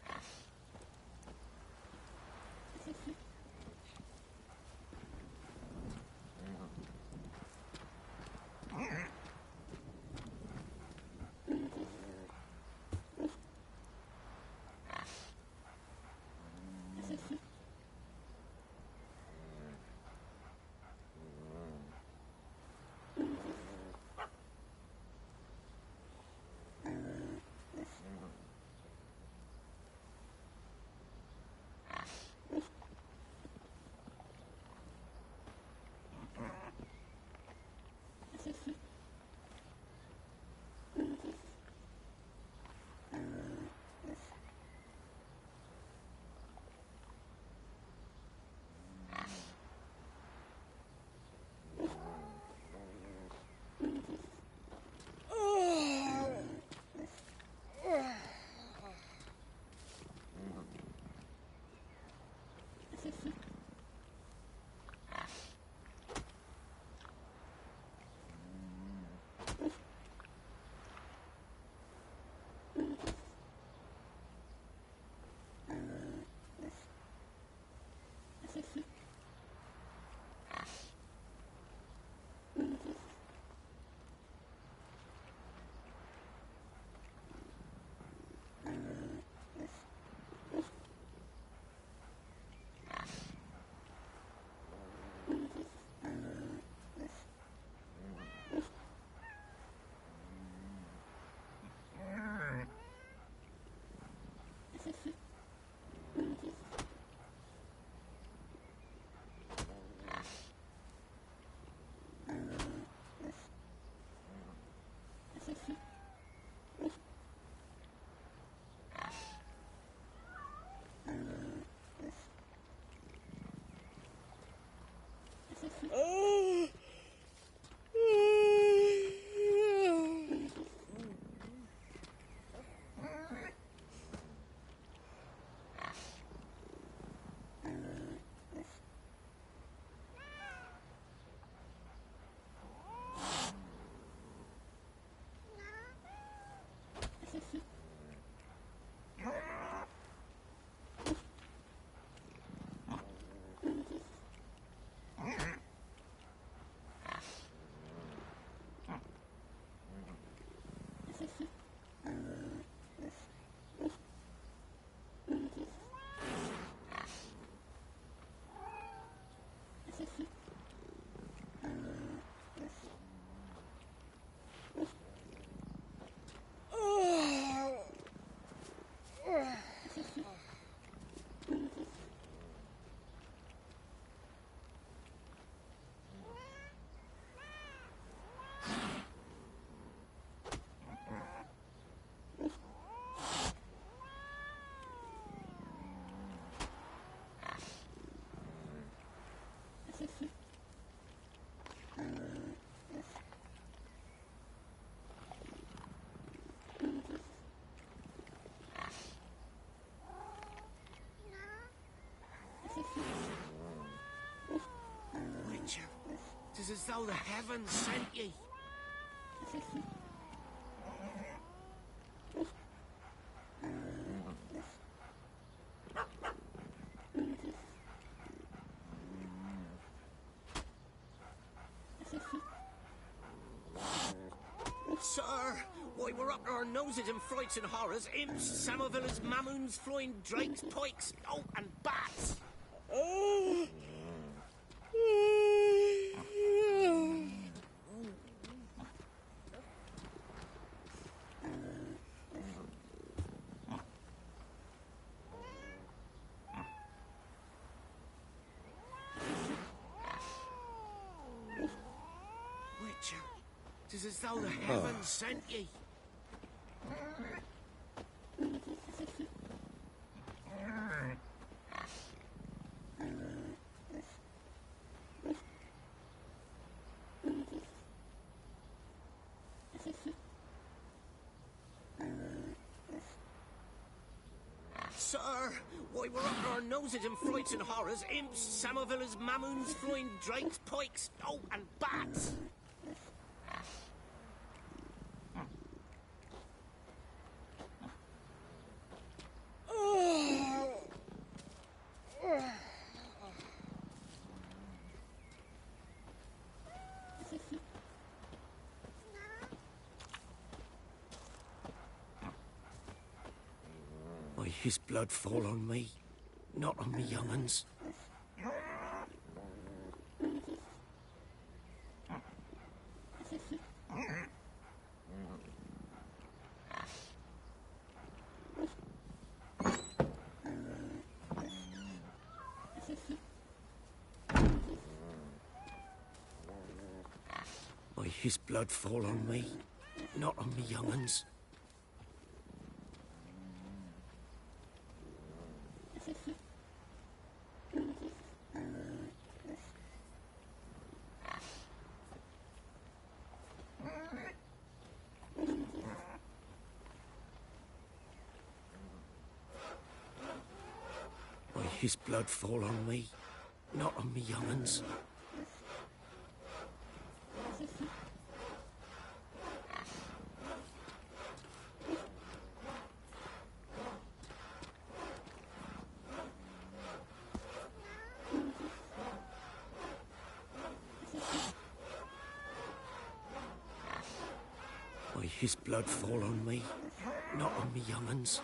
Witcher, 'tis as though the heavens sent ye. Sir, why we're up to our noses in frights and horrors, imps, samovillas, mamoons, flying drakes, pikes, oh, and bats. Oh. Witcher, 'tis as though the heavens sent ye. Sir, why we're up to our noses in frights and horrors, imps, samovillas, mamoons, flying drakes, pikes, oh, and bats. Why his blood fall on me, not on me young'uns. Why his blood fall on me, not on me young'uns. Why his blood fall on me, not on me young'uns. Why his blood fall on me, not on me young'uns.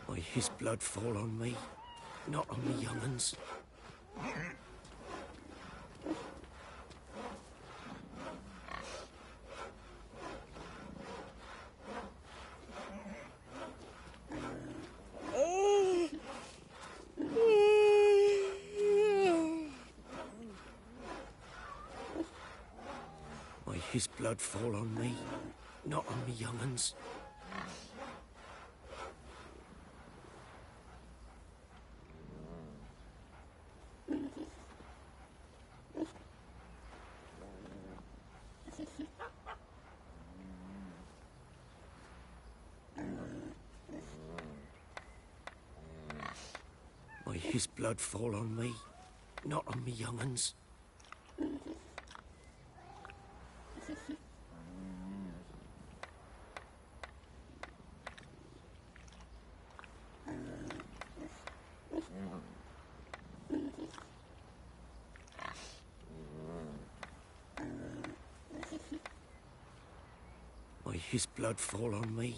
Why his blood fall on me, not on me young'uns. Why his blood fall on me, not on me young'uns. Why his blood fall on me, not on me young'uns. Why May his blood fall on me,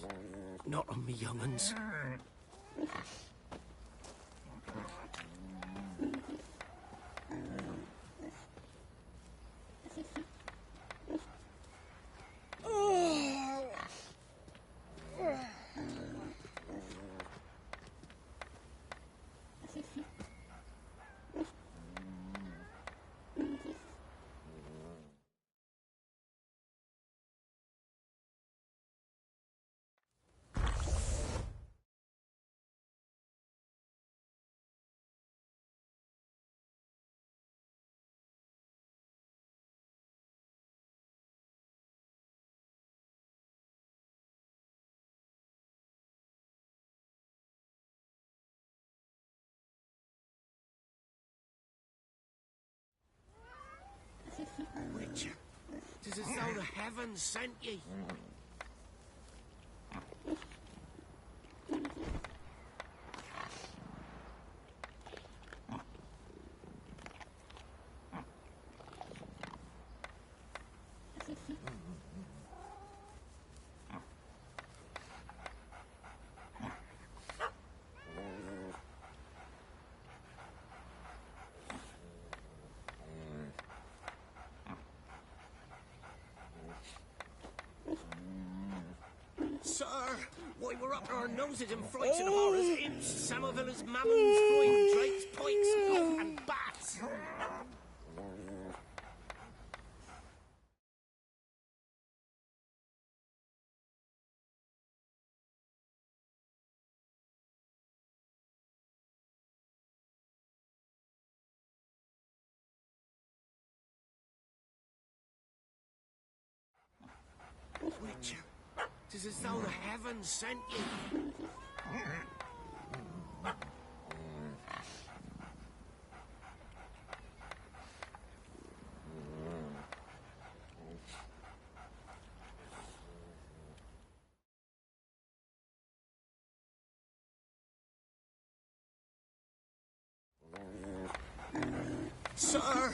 not on me young'uns. Witcher, 'tis as though the heavens sent ye. Sir, why we're up to our noses in frights and horrors, imps, Samovillas, mammons, flying drakes, pikes, and bats. Witcher, 'tis as though the heavens sent you. Sir!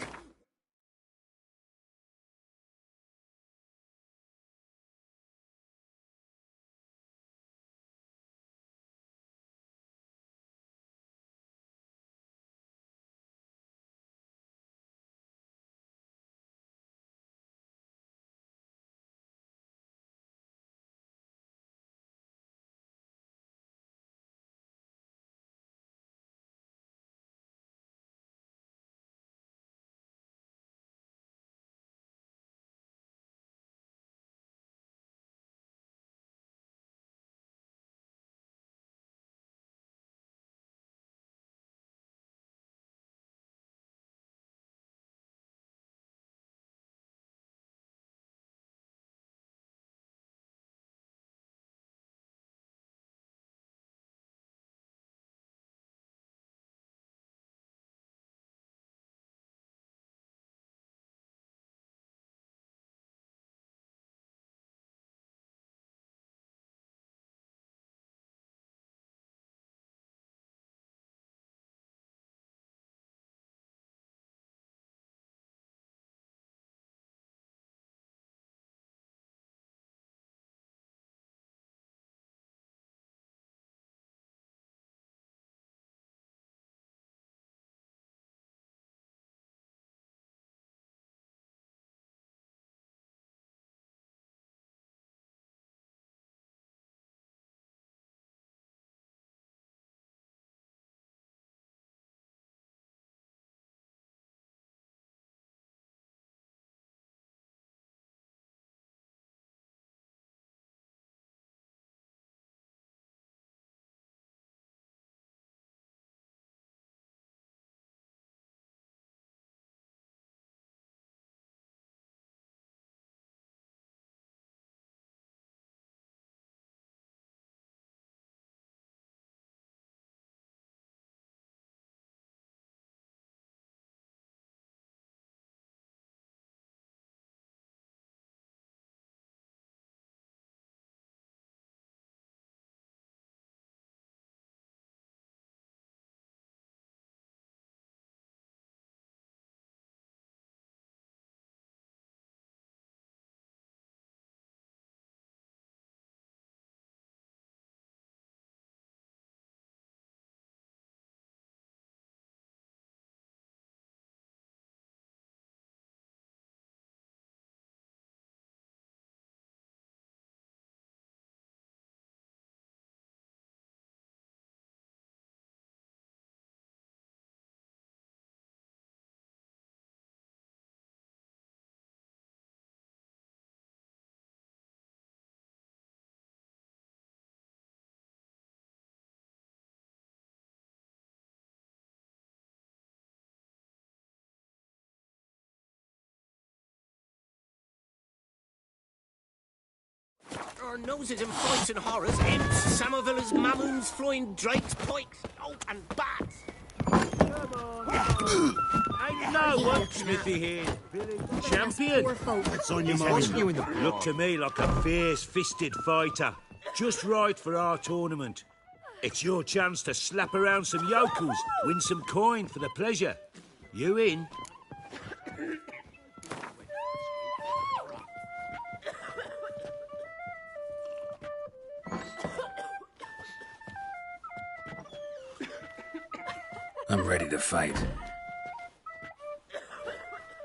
our noses in fights and horrors, imps, Samovillas, mamoons, flying drakes, pikes, oh, and bats. Ain't no one Smithy here. Champion. It's on your mind. Look to me like a fierce-fisted fighter. Just right for our tournament. It's your chance to slap around some yokels, win some coin for the pleasure. You in? I'm ready to fight.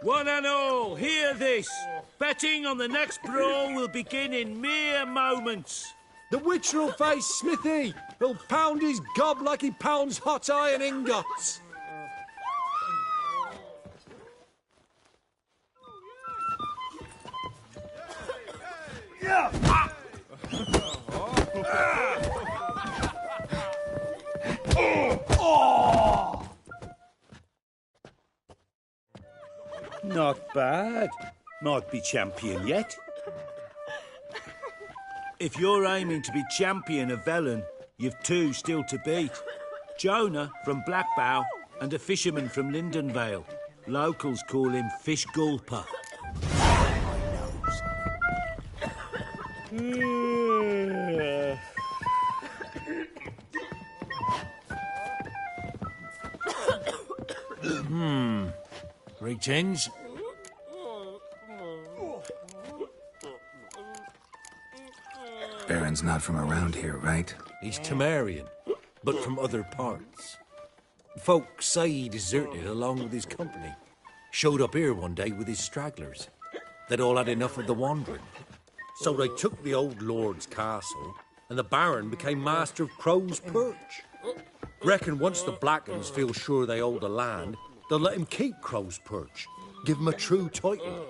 One and all, hear this. Betting on the next brawl will begin in mere moments. The Witcher'll face Smithy. He'll pound his gob like he pounds hot iron ingots. Not bad. Might be champion yet. If you're aiming to be champion of Velen, you've two still to beat. Jonah from Blackbow and a fisherman from Lindenvale. Locals call him Fish Gulper. Greetings. Baron's not from around here, right? He's Temerian, but from other parts. Folks say he deserted along with his company. Showed up here one day with his stragglers. They'd all had enough of the wandering. So they took the old lord's castle, and the Baron became master of Crow's Perch. Reckon once the Blackens feel sure they hold the land, they'll let him keep Crow's Perch. Give him a true title.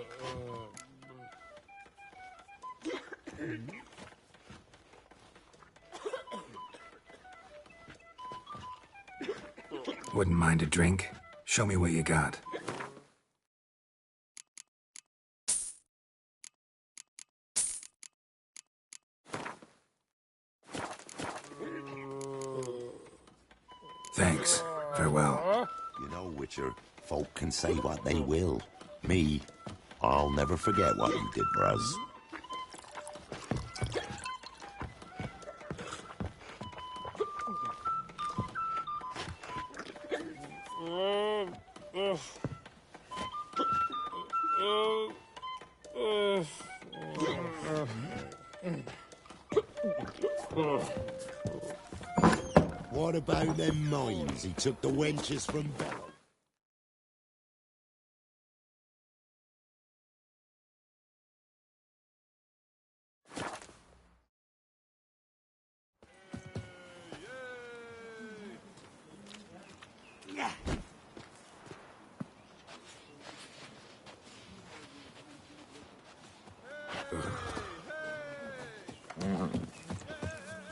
Wouldn't mind a drink? Show me what you got. Thanks. Farewell. You know, Witcher, folk can say what they will. Me, I'll never forget what you did for us. What about them mines he took the wenches from Bell?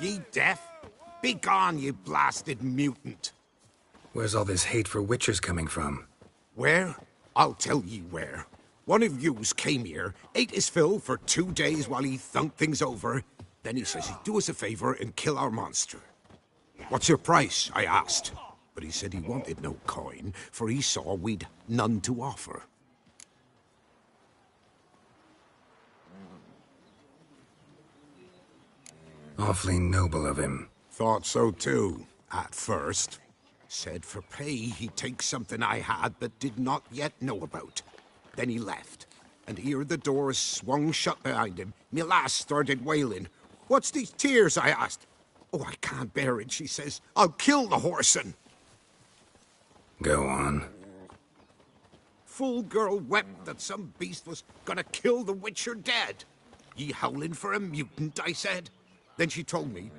Ye deaf? Begone, you blasted mutant! Where's all this hate for Witchers coming from? Where? I'll tell ye where. One of yous came here, ate his fill for 2 days while he thunked things over. Then he says he'd do us a favor and kill our monster. What's your price? I asked. But he said he wanted no coin, for he saw we'd none to offer. Awfully noble of him. Thought so too, at first. Said for pay he'd take something I had but did not yet know about. Then he left, and here the doors swung shut behind him. Me lass started wailing. What's these tears? I asked. Oh, I can't bear it, she says. I'll kill the whoreson. Go on. Full girl wept that some beast was gonna kill the Witcher dead. Ye howling for a mutant, I said. Then she told me,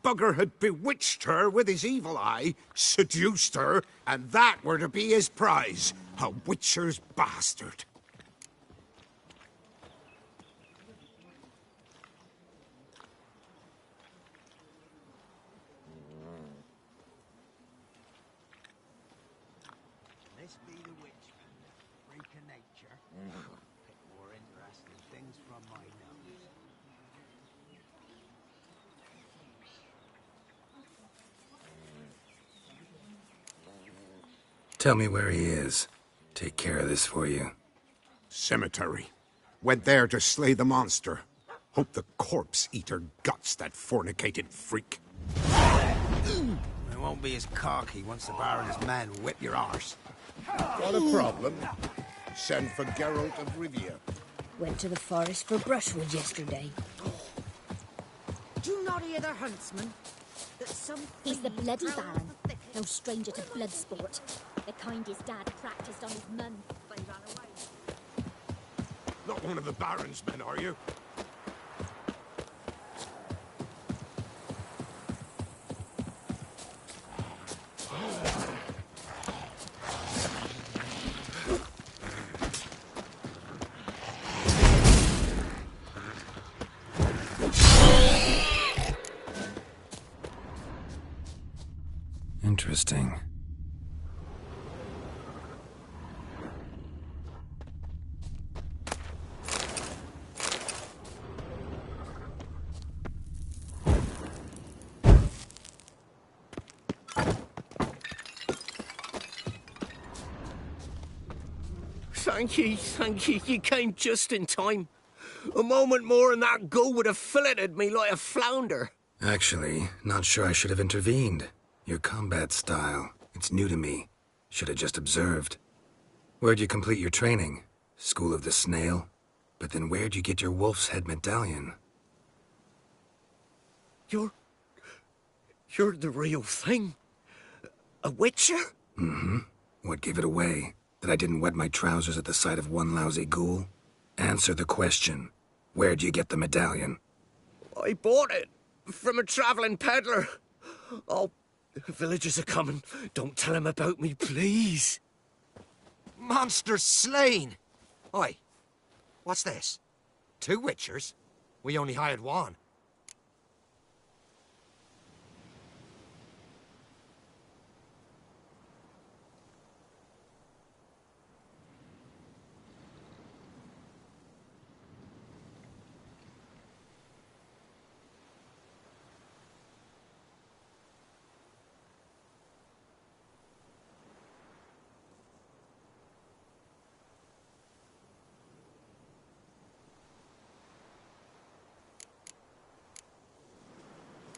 Bugger had bewitched her with his evil eye, seduced her, and that were to be his prize. A Witcher's bastard. This be the witch, freak of nature. Pick more interesting things from my nose. Tell me where he is. Take care of this for you. Cemetery. Went there to slay the monster. Hope the corpse eater guts that fornicated freak. It won't be as cocky once the Baron's men whip your arse. Got a problem? Send for Geralt of Rivia. Went to the forest for brushwood yesterday. Do you not hear the huntsman? That some He's the bloody Baron. No stranger to blood sport. The kind his dad practiced on his mum. They ran away. Not one of the Baron's men, are you? Interesting. Thank you. You came just in time. A moment more and that gull would have filleted me like a flounder. Actually, not sure I should have intervened. Your combat style, it's new to me. Should have just observed. Where'd you complete your training? School of the Snail? But then where'd you get your wolf's head medallion? You're the real thing? A witcher? Mm-hmm. What gave it away? That I didn't wet my trousers at the sight of one lousy ghoul? Answer the question. Where'd you get the medallion? I bought it from a traveling peddler. Oh, the villagers are coming. Don't tell them about me, please. Monster slain! Oi, what's this? 2 witchers? We only hired one.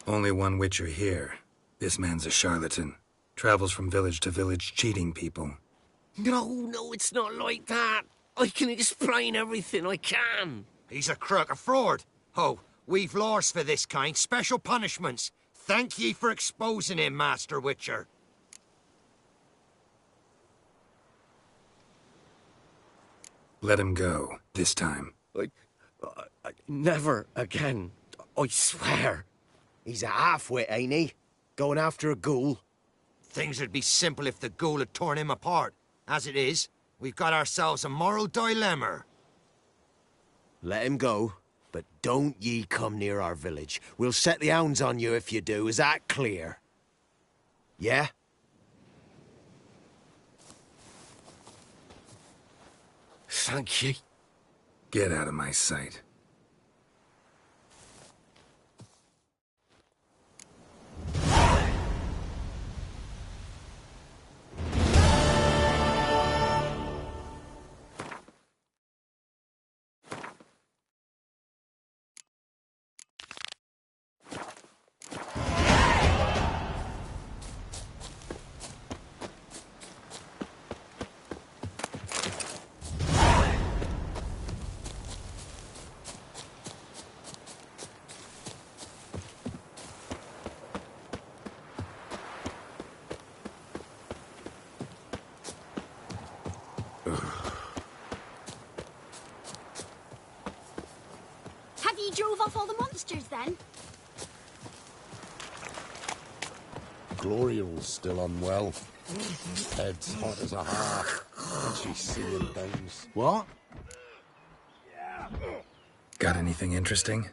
Only one witcher here. This man's a charlatan. Travels from village to village cheating people. No, it's not like that. I can explain everything, I can. He's a crook, a fraud. Oh, we've laws for this kind, special punishments. Thank ye for exposing him, Master Witcher. Let him go, this time. Never again, I swear. He's a half-wit, ain't he? Going after a ghoul. Things would be simple if the ghoul had torn him apart. As it is, we've got ourselves a moral dilemma. Let him go, but don't ye come near our village. We'll set the hounds on you if you do. Is that clear? Yeah? Thank ye. Get out of my sight. Have you drove off all the monsters then? Gloriel's still unwell. Head's hot as a hearth, and she's seeing things. What? Got anything interesting?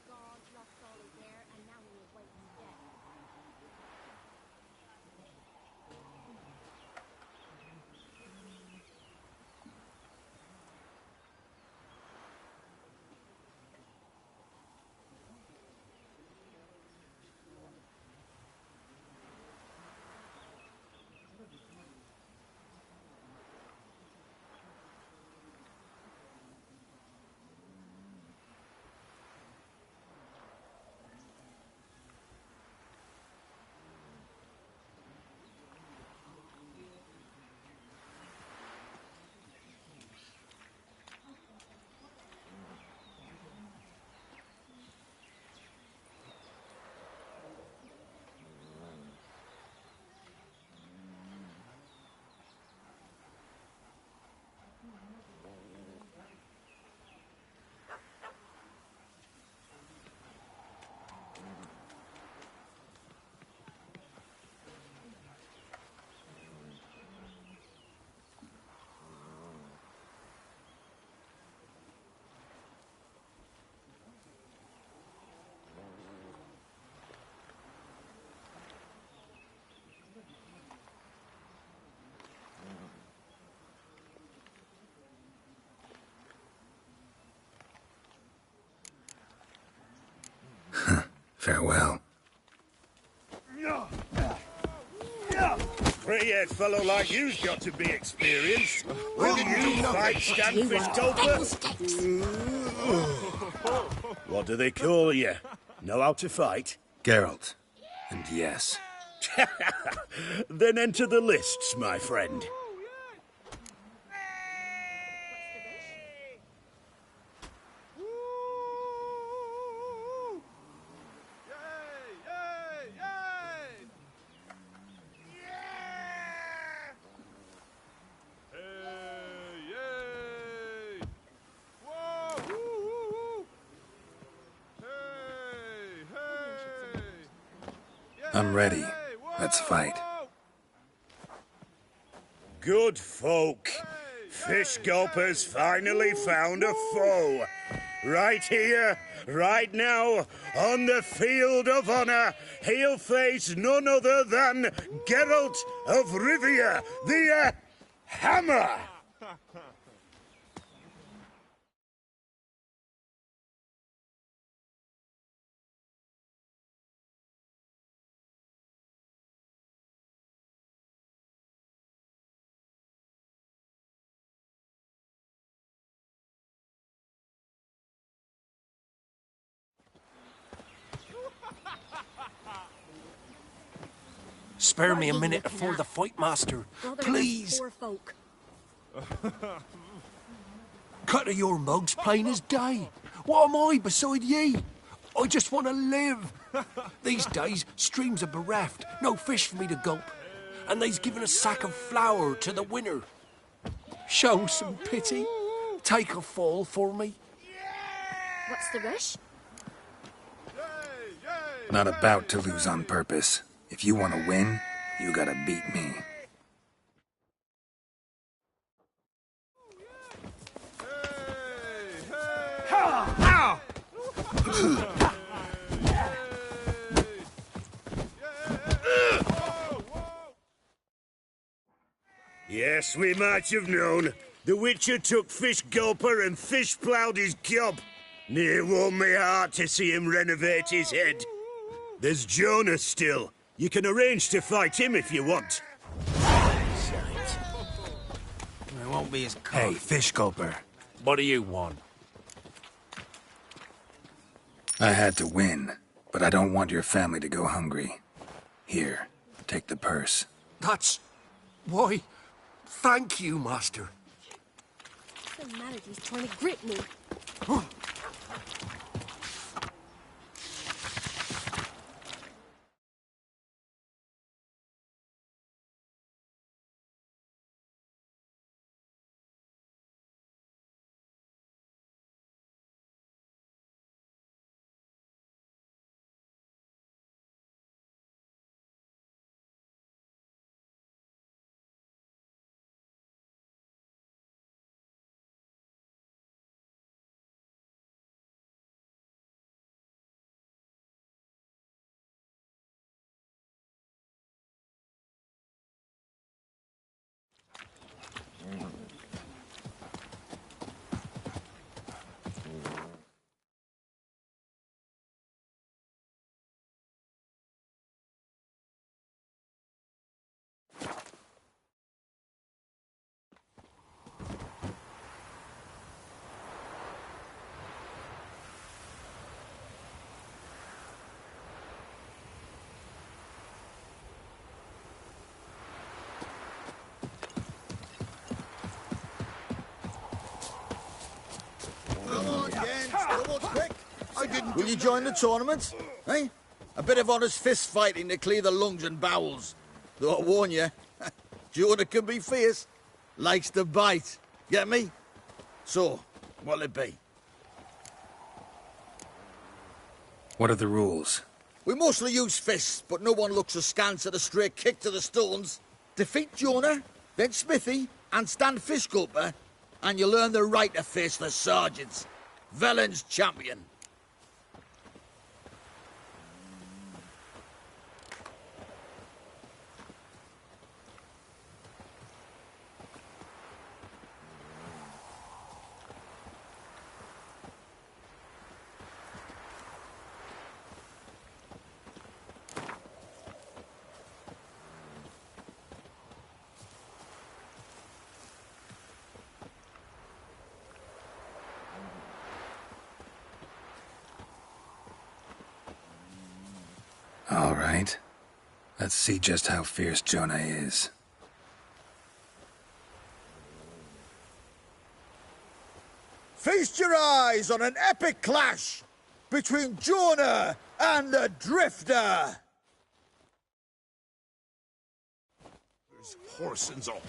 guards lost Ollie there, and now he awaits death. Farewell. Grey-haired fellow like you's got to be experienced. Will you fight Stanfish Gulper? What do they call you? Know how to fight? Geralt. And yes. Then enter the lists, my friend. I'm ready. Let's fight. Good folk. Fish Gulper's finally found a foe. Right here, right now, on the field of honor, he'll face none other than Geralt of Rivia, the Hammer. Spare me a minute before the fight, master. Please. Poor folk. Cut of your mugs plain as day. What am I beside ye? I just want to live. These days, streams are bereft, no fish for me to gulp. And they's given a sack of flour to the winner. Show some pity. Take a fall for me. What's the rush? Not about to lose on purpose. If you want to win, you gotta beat me. Yes, we might have known. The Witcher took Fish Gulper and fish-ploughed his gob. Near warmed me heart to see him renovate his head. There's Jonas still. You can arrange to fight him if you want. It won't be as cold. Hey, Fish Gulper. What do you want? I had to win, but I don't want your family to go hungry. Here, take the purse. That's... Why, thank you, master. So mad at he's trying to grip me. much, quick. Will you join the tournament? Eh? A bit of honest fist fighting to clear the lungs and bowels. Though I warn you, Jonah can be fierce. Likes to bite. Get me? So, what'll it be? What are the rules? We mostly use fists, but no one looks askance at a straight kick to the stones. Defeat Jonah, then Smithy, and stand Fishgulper, and you'll earn the right to face the sergeants. Velen's champion. All right. Let's see just how fierce Jonah is. Feast your eyes on an epic clash between Jonah and the Drifter. There's horsens up.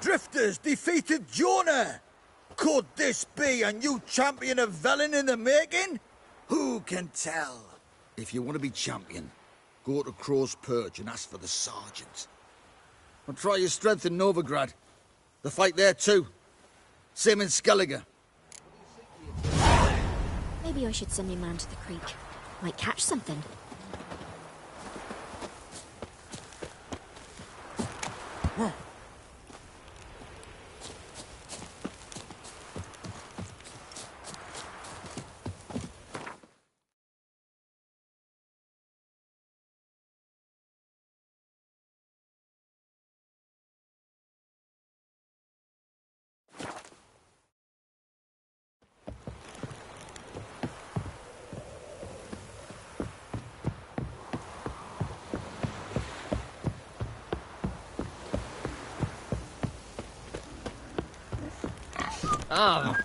Drifters defeated Jonah. Could this be a new champion of Velen in the making? Who can tell? If you want to be champion, go to Crow's Perch and ask for the sergeant. Or try your strength in Novigrad. The fight there too. Same in Skellige. Maybe I should send me man to the creek. Might catch something.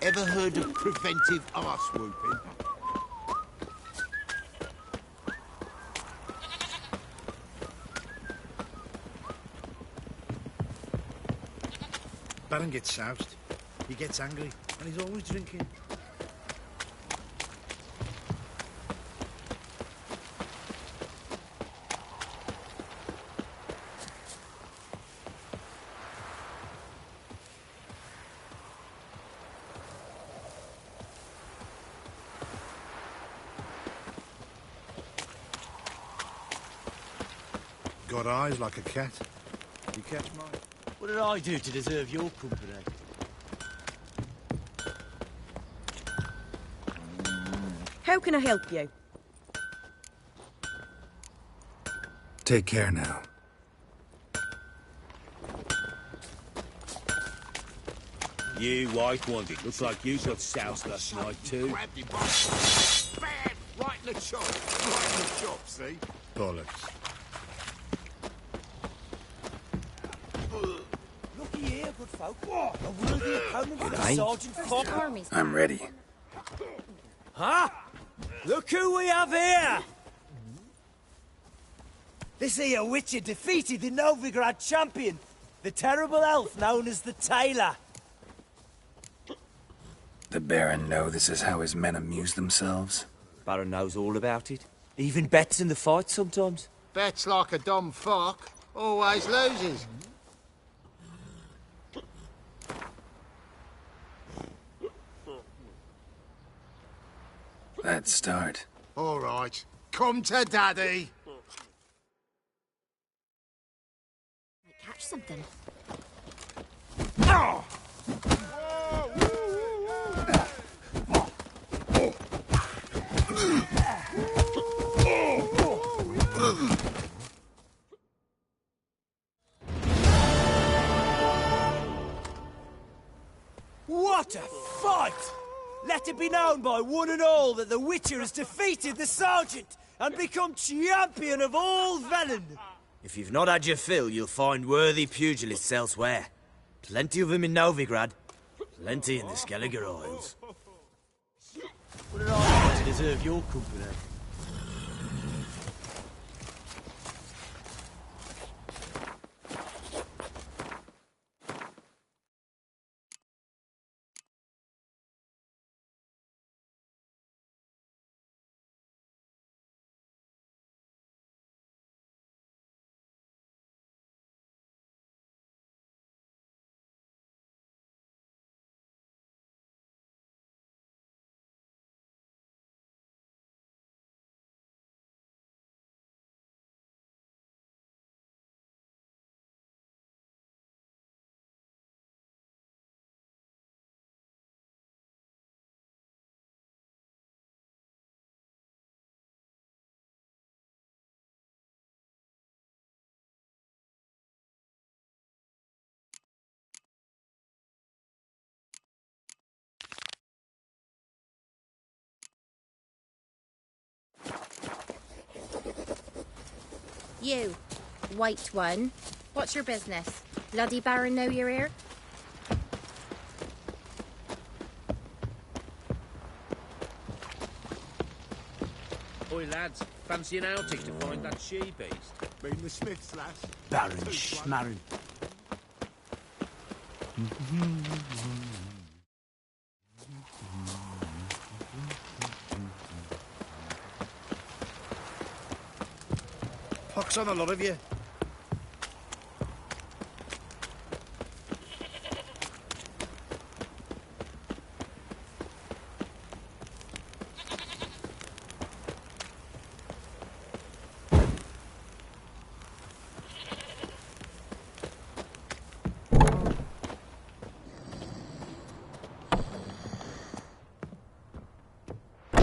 Ever heard of preventive arse whooping? Baron gets soused. He gets angry, and he's always drinking. Got eyes like a cat. You catch mine? What did I do to deserve your company? How can I help you? Take care now. You white one. It looks like you got soused last night too. Grabbed him by bam! Right in the chop. Right in the chop, see? Bollocks. Looky here, good folk. A worthy opponent for the Sergeant Fox. I'm ready. Huh? Look who we have here! This here Witcher defeated the Novigrad champion, the terrible elf known as the Tailor. The Baron know this is how his men amuse themselves? Baron knows all about it. Even bets in the fight sometimes. Bets like a dumb fuck. Always loses. Let's start. All right. Come to Daddy. Might catch something. Oh! known by one and all that the Witcher has defeated the Sergeant and become champion of all Velen. If you've not had your fill, you'll find worthy pugilists elsewhere. Plenty of them in Novigrad, plenty in the Skelliger Isles. What did I do to deserve your company? You, white one. What's your business? Bloody Baron know you're here? Oi, lads, fancy an outing to find that she-beast? Mean the Smiths, lass. Baron Schmarren. Pox on a lot of you.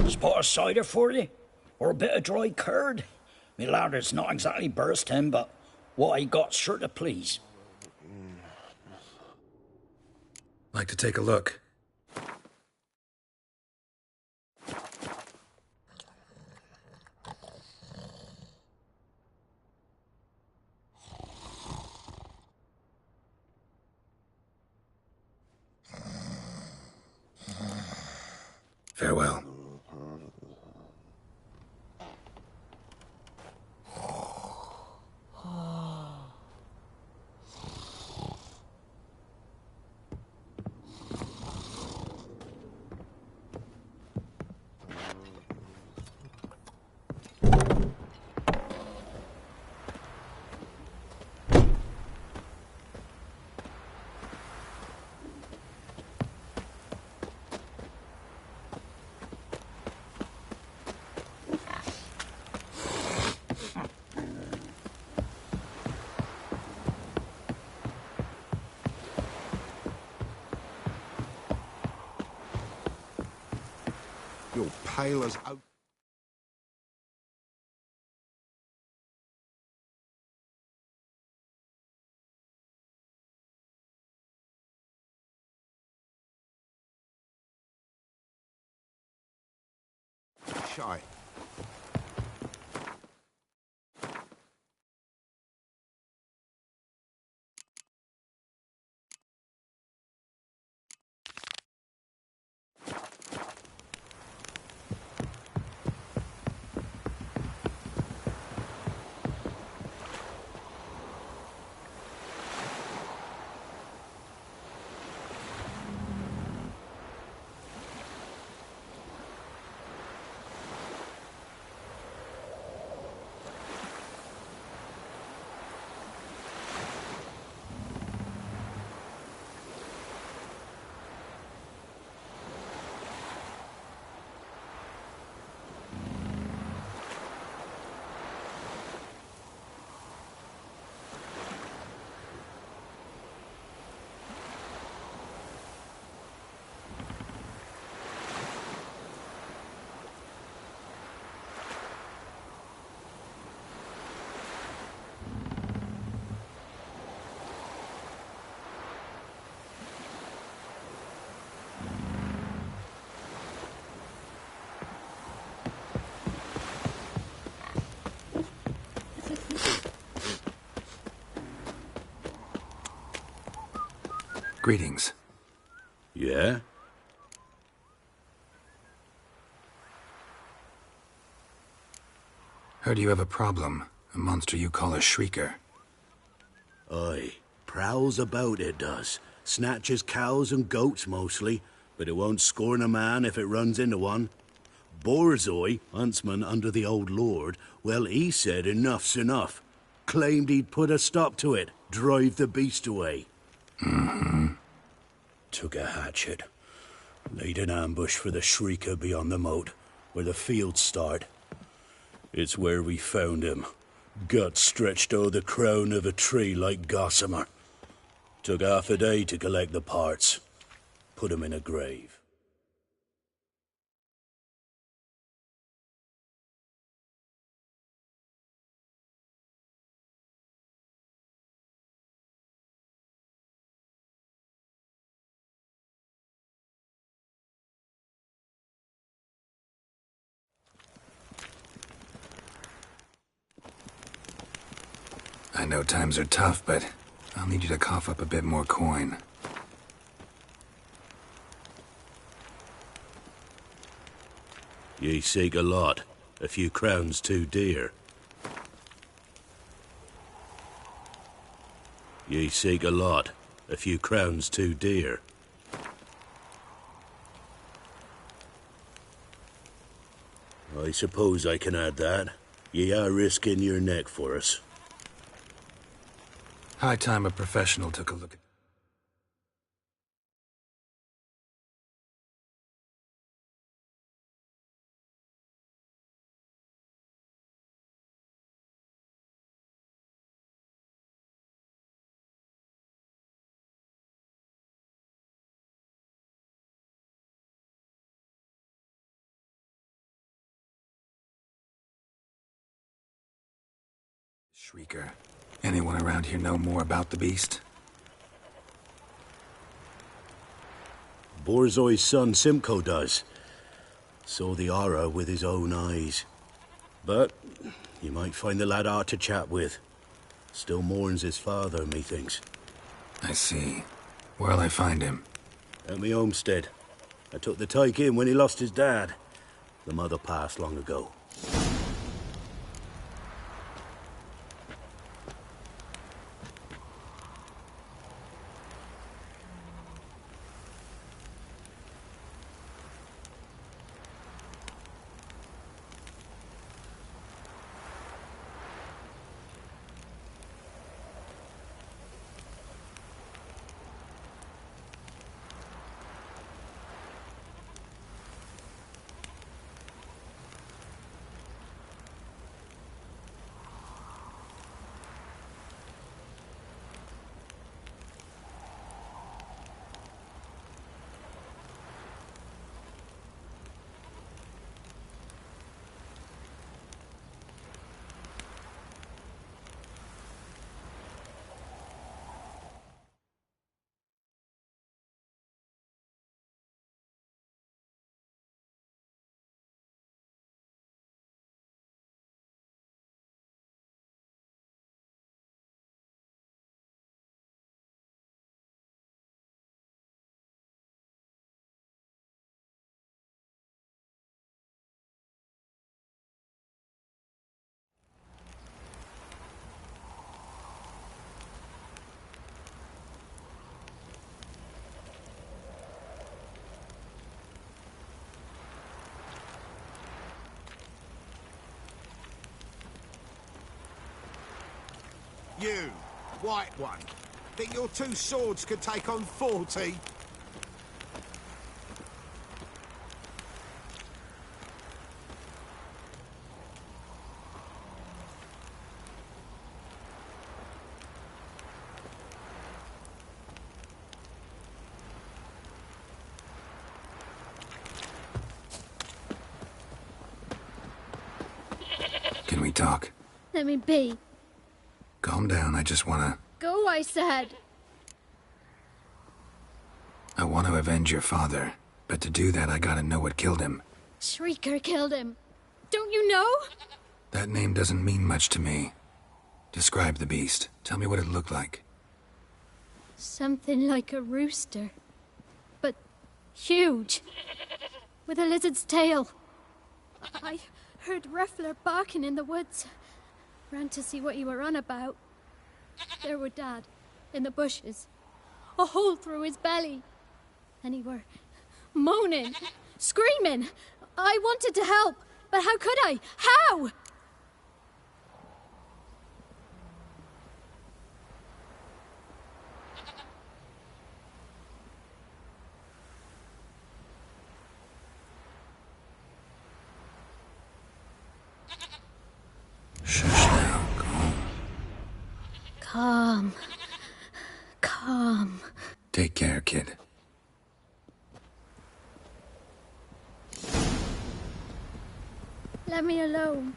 Spot of cider for you? Or a bit of dry curd? Me ladder's not exactly bursting, but what I got's sure to please. Like to take a look. Farewell. You're pale as oak. Shy. Greetings. Yeah? Heard you have a problem. A monster you call a shrieker. Aye. Prowls about, it does. Snatches cows and goats mostly, but it won't scorn a man if it runs into one. Borzoi, huntsman under the old lord, well, he said enough's enough. Claimed he'd put a stop to it, drive the beast away. Mm-hmm. Took a hatchet. Laid an ambush for the shrieker beyond the moat, where the fields start. It's where we found him. Gut stretched o'er the crown of a tree like gossamer. Took half a day to collect the parts. Put him in a grave. I know times are tough, but I'll need you to cough up a bit more coin. Ye seek a lot. A few crowns too dear. Ye seek a lot. A few crowns too dear. I suppose I can add that. Ye are risking your neck for us. High time a professional took a look at... Shrieker. Anyone around here know more about the beast? Borzoi's son Simcoe does. Saw the aura with his own eyes. But you might find the lad hard to chat with. Still mourns his father, methinks. I see. Where'll I find him? At me homestead. I took the tyke in when he lost his dad. The mother passed long ago. You, white one, think your two swords could take on 40? Can we talk? Let me be. Calm down, I just wanna... Go, I said. I want to avenge your father, but to do that I gotta know what killed him. Shrieker killed him. Don't you know? That name doesn't mean much to me. Describe the beast. Tell me what it looked like. Something like a rooster. But huge. With a lizard's tail. I heard Ruffler barking in the woods. Ran to see what you were on about. There were Dad, in the bushes. A hole through his belly. And he were moaning, screaming. I wanted to help, but how could I? How? Calm. Calm. Take care, kid. Let me alone.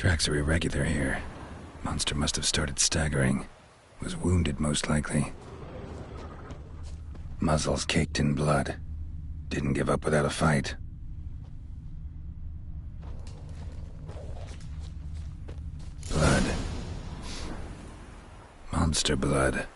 Tracks are irregular here. Monster must have started staggering. Was wounded, most likely. Muzzles caked in blood. Didn't give up without a fight. Blood. Monster blood.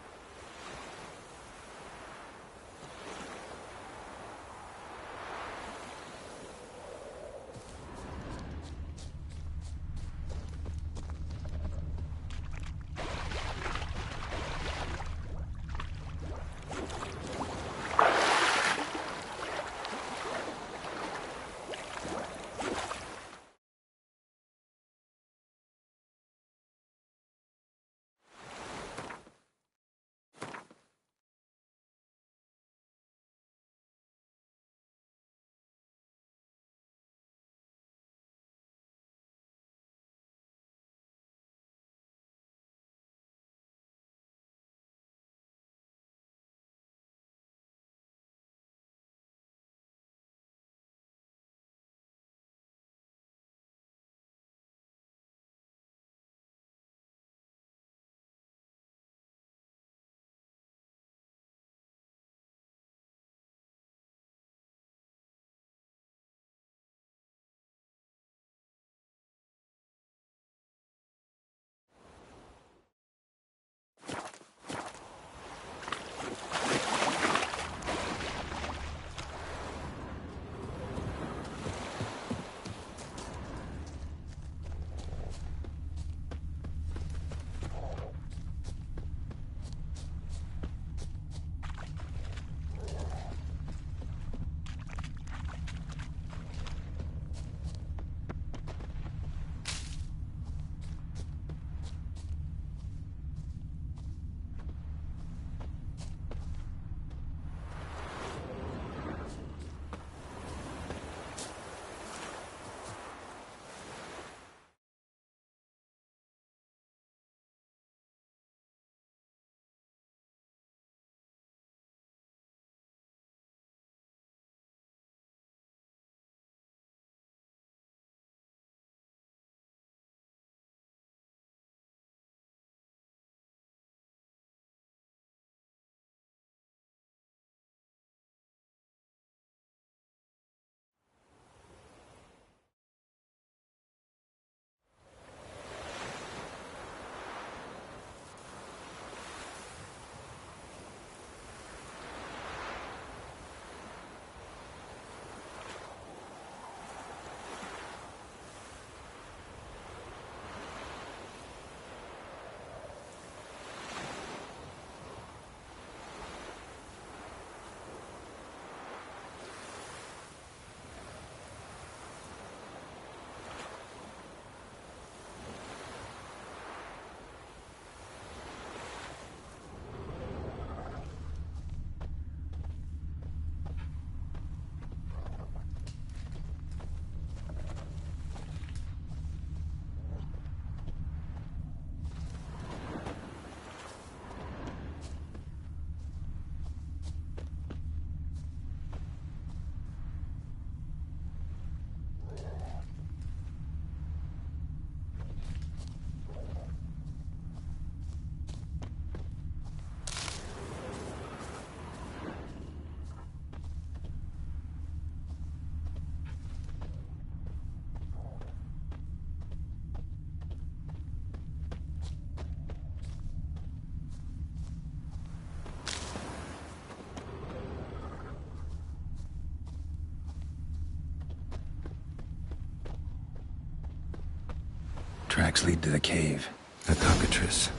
tracks lead to the cave. A cockatrice.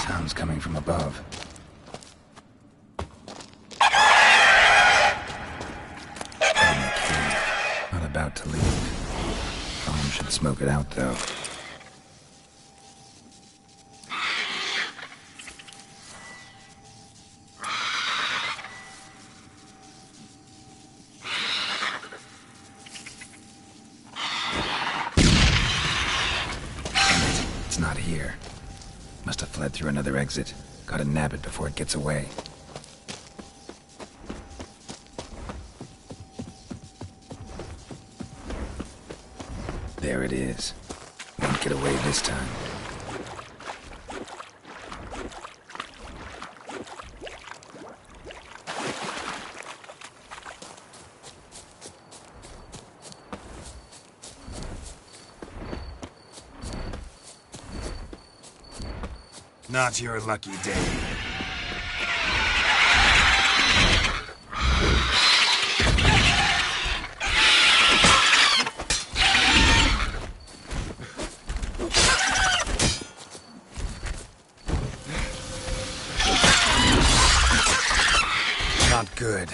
Sounds coming from above. Not about to leave. Bomb should smoke it out, though. It's not here. Must have fled through another exit. Gotta nab it before it gets away. There it is. Won't get away this time. Not your lucky day. Not good.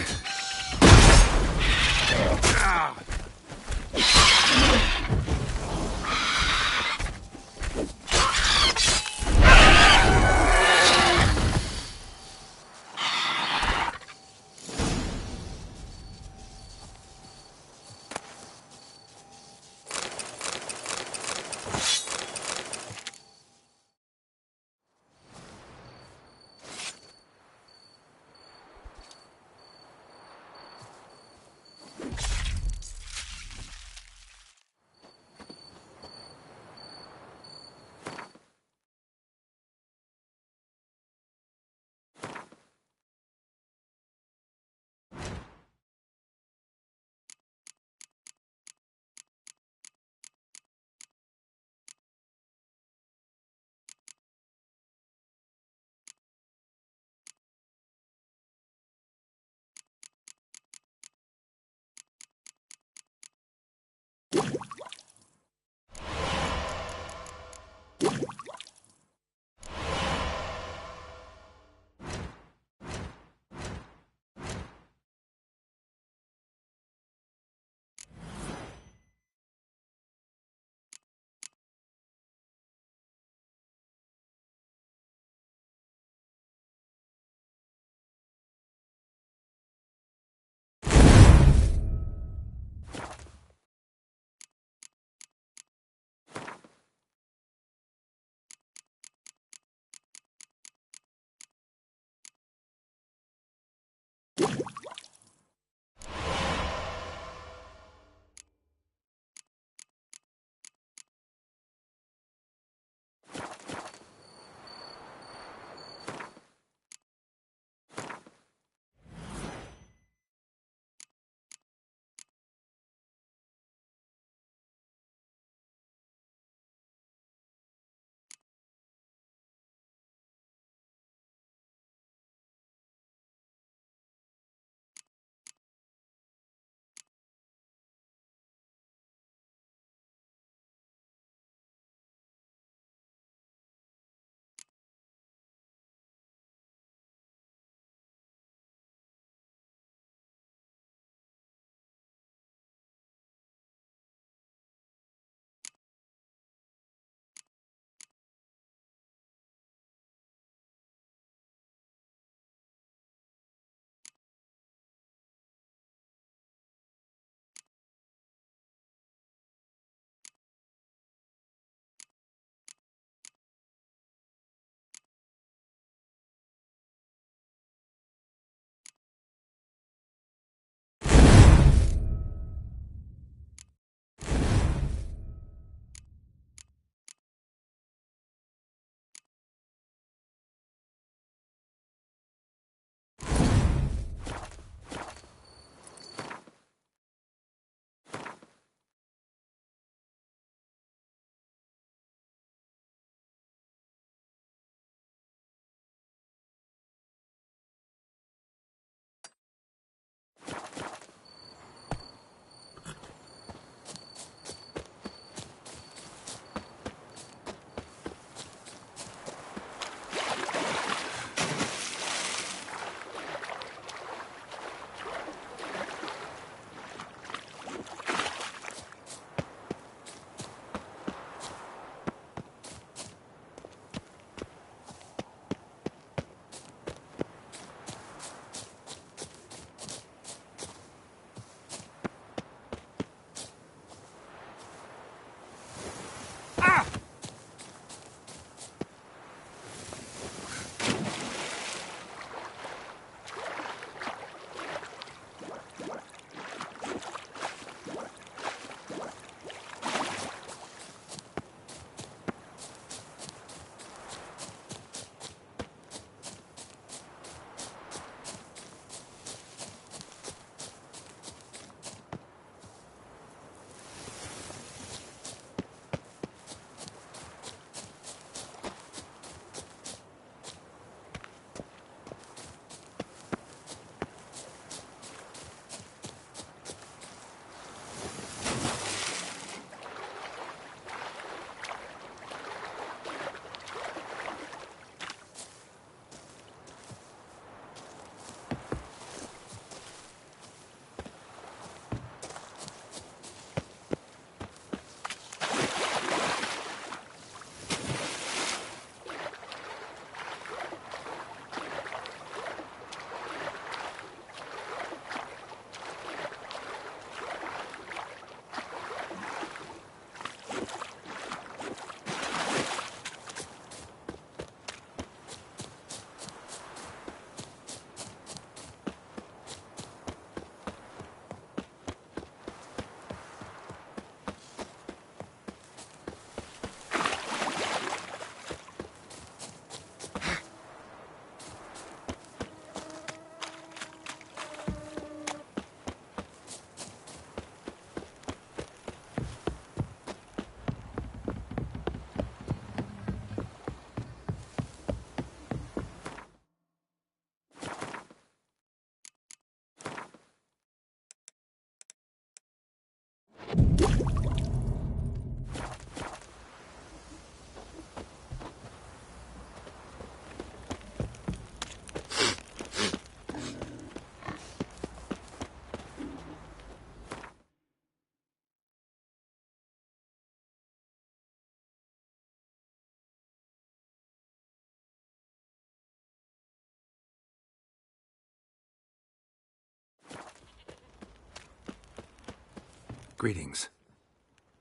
Greetings.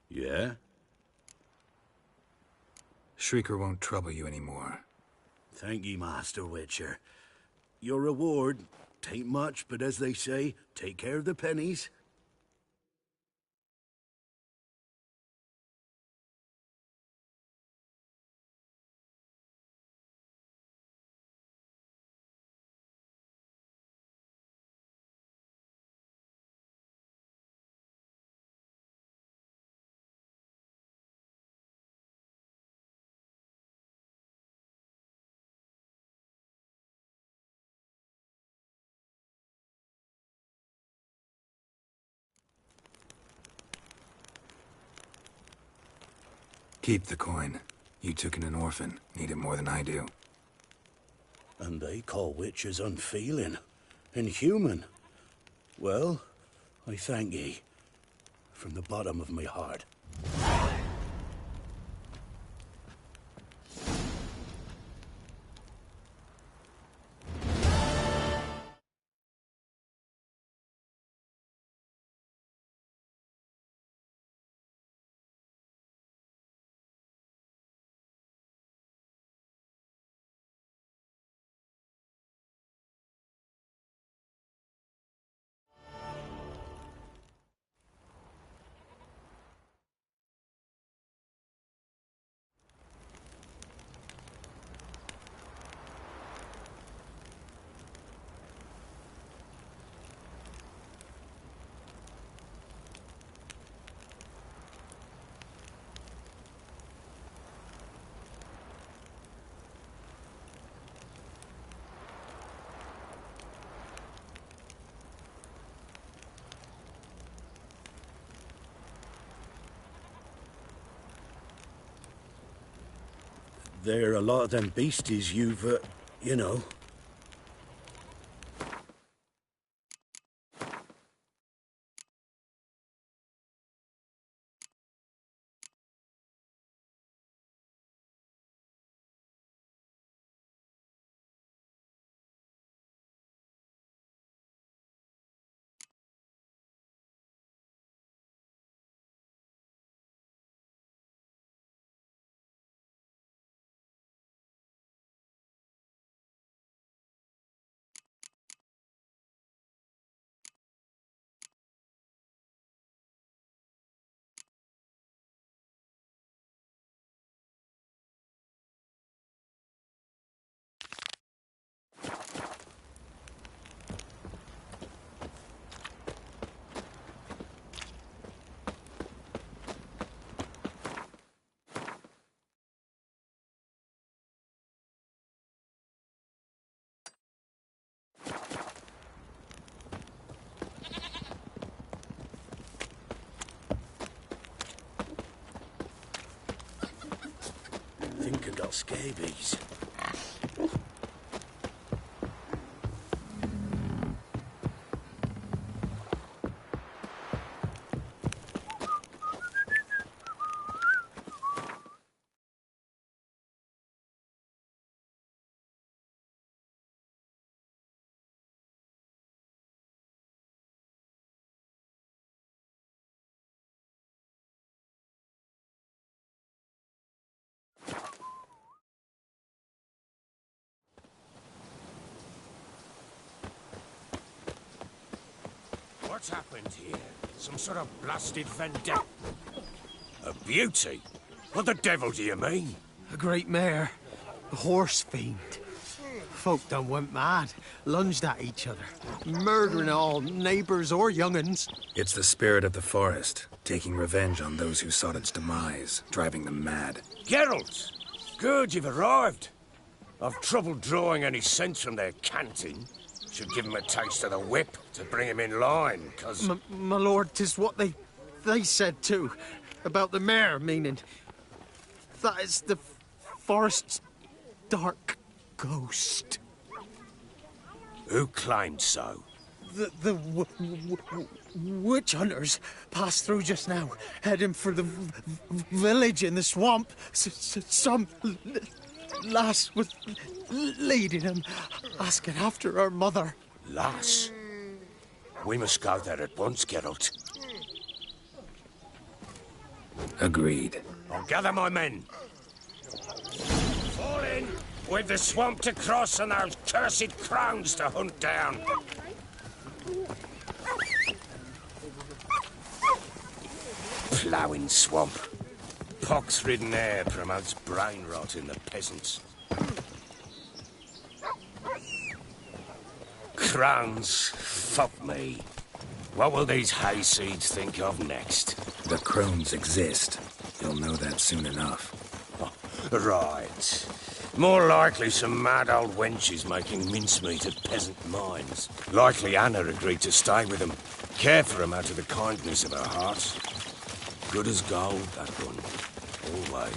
Yeah? Shrieker won't trouble you anymore. Thank ye, Master Witcher. Your reward, tain't much, but as they say, take care of the pennies. Keep the coin. You took in an orphan. Need it more than I do. And they call witches unfeeling, inhuman. Well, I thank ye, from the bottom of my heart. There are a lot of them beasties you've, you know. Think I got scabies. What's happened here? Some sort of blasted vendetta? A beauty? What the devil do you mean? A great mare. A horse fiend. Folk done went mad. Lunged at each other. Murdering all neighbours or young'uns. It's the spirit of the forest, taking revenge on those who sought its demise, driving them mad. Geralt! Good, you've arrived. I've trouble drawing any sense from their canting. Should give him a taste of the whip to bring him in line, 'cause... My lord, 'tis what they said too. About the mare, meaning... That is the forest's dark ghost. Who claimed so? The witch hunters passed through just now, heading for the village in the swamp. Some lass was leading him, asking after her mother. Lass? We must go there at once, Geralt. Agreed. I'll gather my men. Fall in! We've the swamp to cross and those cursed crowns to hunt down. Ploughing swamp. Pox-ridden air promotes brain rot in the peasants. Crowns, fuck me. What will these hayseeds think of next? The crones exist. You'll know that soon enough. Right. More likely some mad old wenches making mincemeat at peasant mines. Likely Anna agreed to stay with them, care for them out of the kindness of her heart. Good as gold, that gun. Always.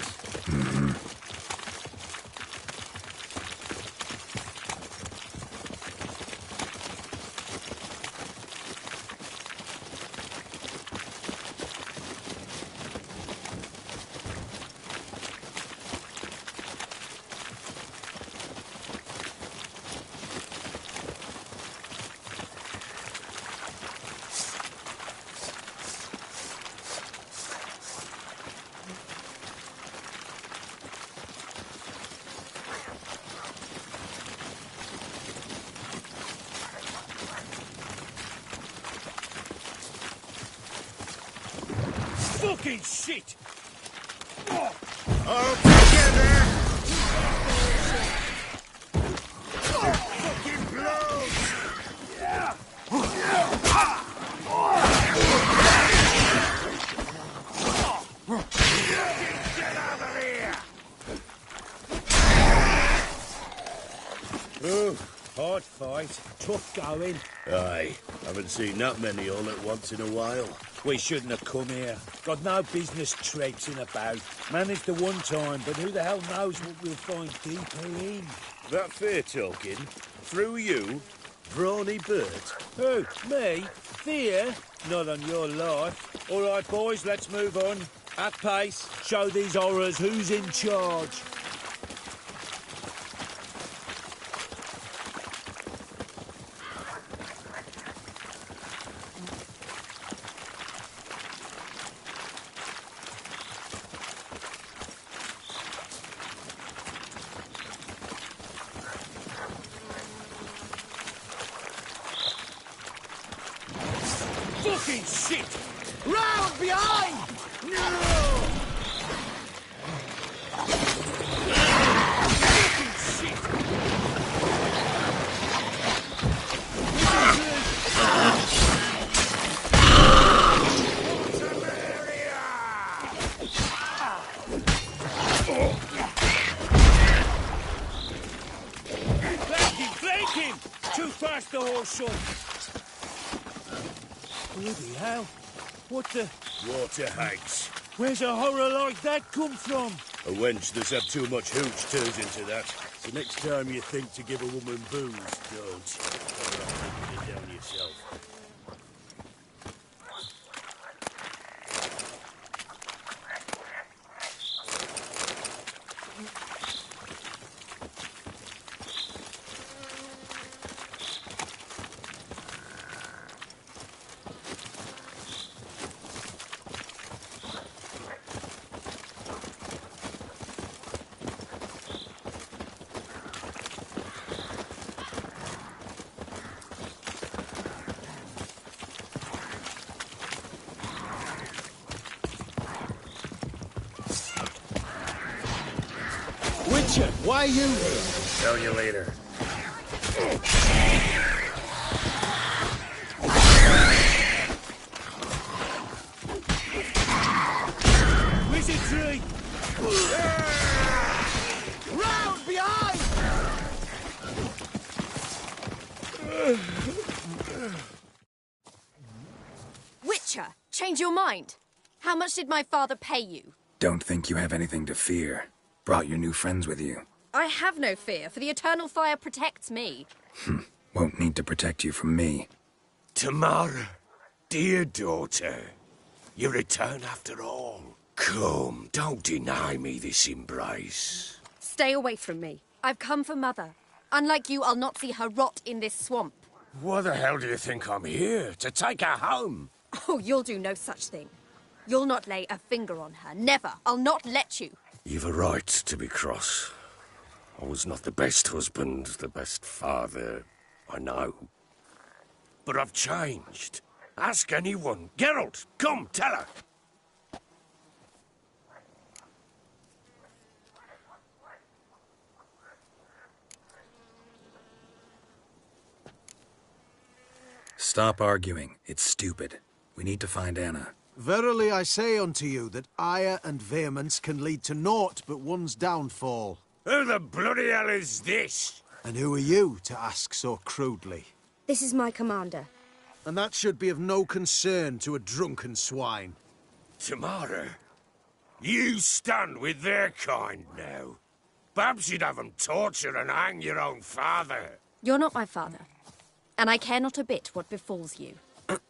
Mm-hmm. Fucking shit! All together! Fucking blows! Yeah! Get out of here! Oh, hard fight. Tough going. Aye, haven't seen that many all at once in a while. We shouldn't have come here. Got no business traipsing about. Managed the one time, but who the hell knows what we'll find deeper in. That fair talking? Through you? Brawny Bert? Who? Me? Fear? Not on your life. All right, boys, let's move on. At pace. Show these horrors who's in charge. Fucking shit! Round behind! No! Fucking shit! Flank him! Too fast, the horse son! Bloody hell! What the... Water hags. Where's a horror like that come from? A wench that's had too much hooch turns into that. So next time you think to give a woman booze, don't. Better off taking it down yourself. Witcher, why are you here? Tell you later. Wizardry! Round behind! Witcher, change your mind. How much did my father pay you? Don't think you have anything to fear. Brought your new friends with you. I have no fear, for the eternal fire protects me. Won't need to protect you from me. Tamara, dear daughter, you return after all. Come, don't deny me this embrace. Stay away from me. I've come for Mother. Unlike you, I'll not see her rot in this swamp. What the hell do you think I'm here? To take her home? Oh, you'll do no such thing. You'll not lay a finger on her. Never. I'll not let you. You've a right to be cross. I was not the best husband, the best father, I know. But I've changed. Ask anyone. Geralt, come, tell her. Stop arguing. It's stupid. We need to find Anna. Verily I say unto you that ire and vehemence can lead to naught but one's downfall. Who the bloody hell is this? And who are you to ask so crudely? This is my commander. And that should be of no concern to a drunken swine. Tamara, you stand with their kind now. Perhaps you'd have them torture and hang your own father. You're not my father, and I care not a bit what befalls you.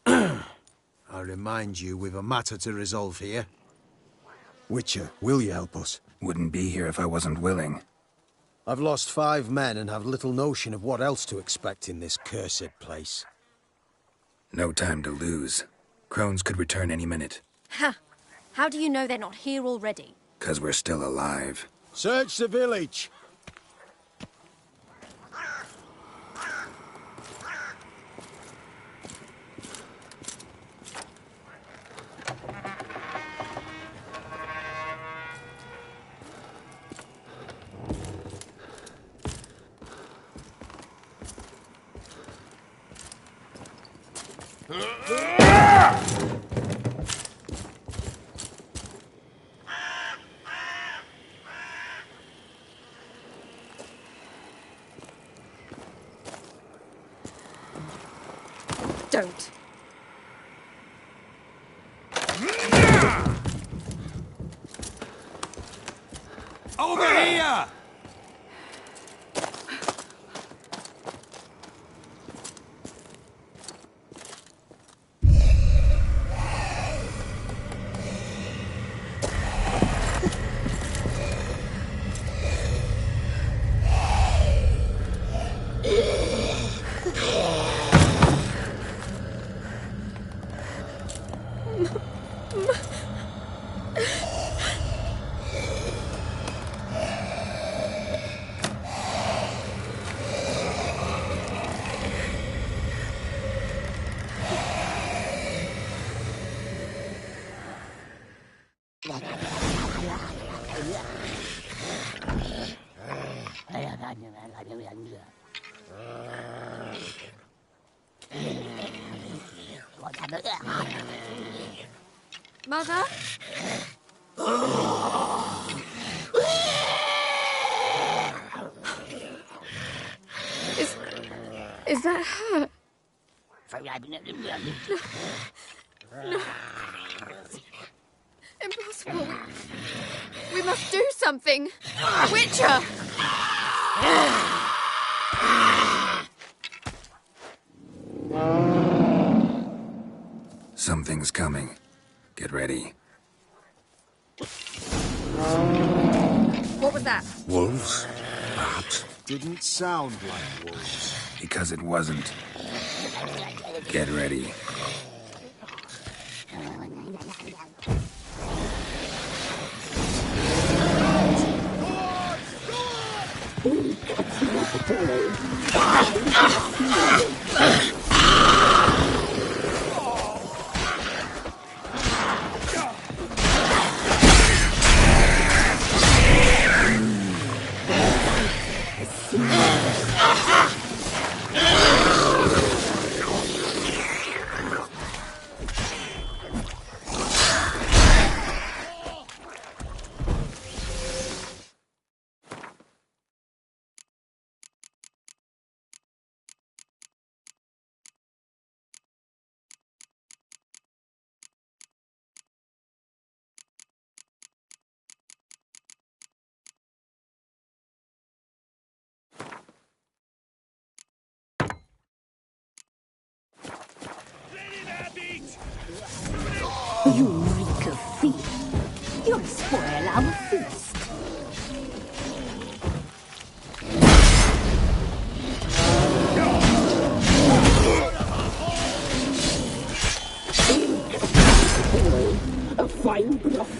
I remind you we've a matter to resolve here. Witcher, will you help us? Wouldn't be here if I wasn't willing. I've lost 5 men and have little notion of what else to expect in this cursed place. No time to lose. Crones could return any minute. Ha! How do you know they're not here already? 'Cause we're still alive. Search the village! Don't. Over here! Mother? Is that her? No. Impossible. We must do something. Witcher! Something's coming. Get ready. What was that? Wolves? Perhaps. Didn't sound like wolves. Because it wasn't. Get ready. You reek of fear. You'll spoil our feast.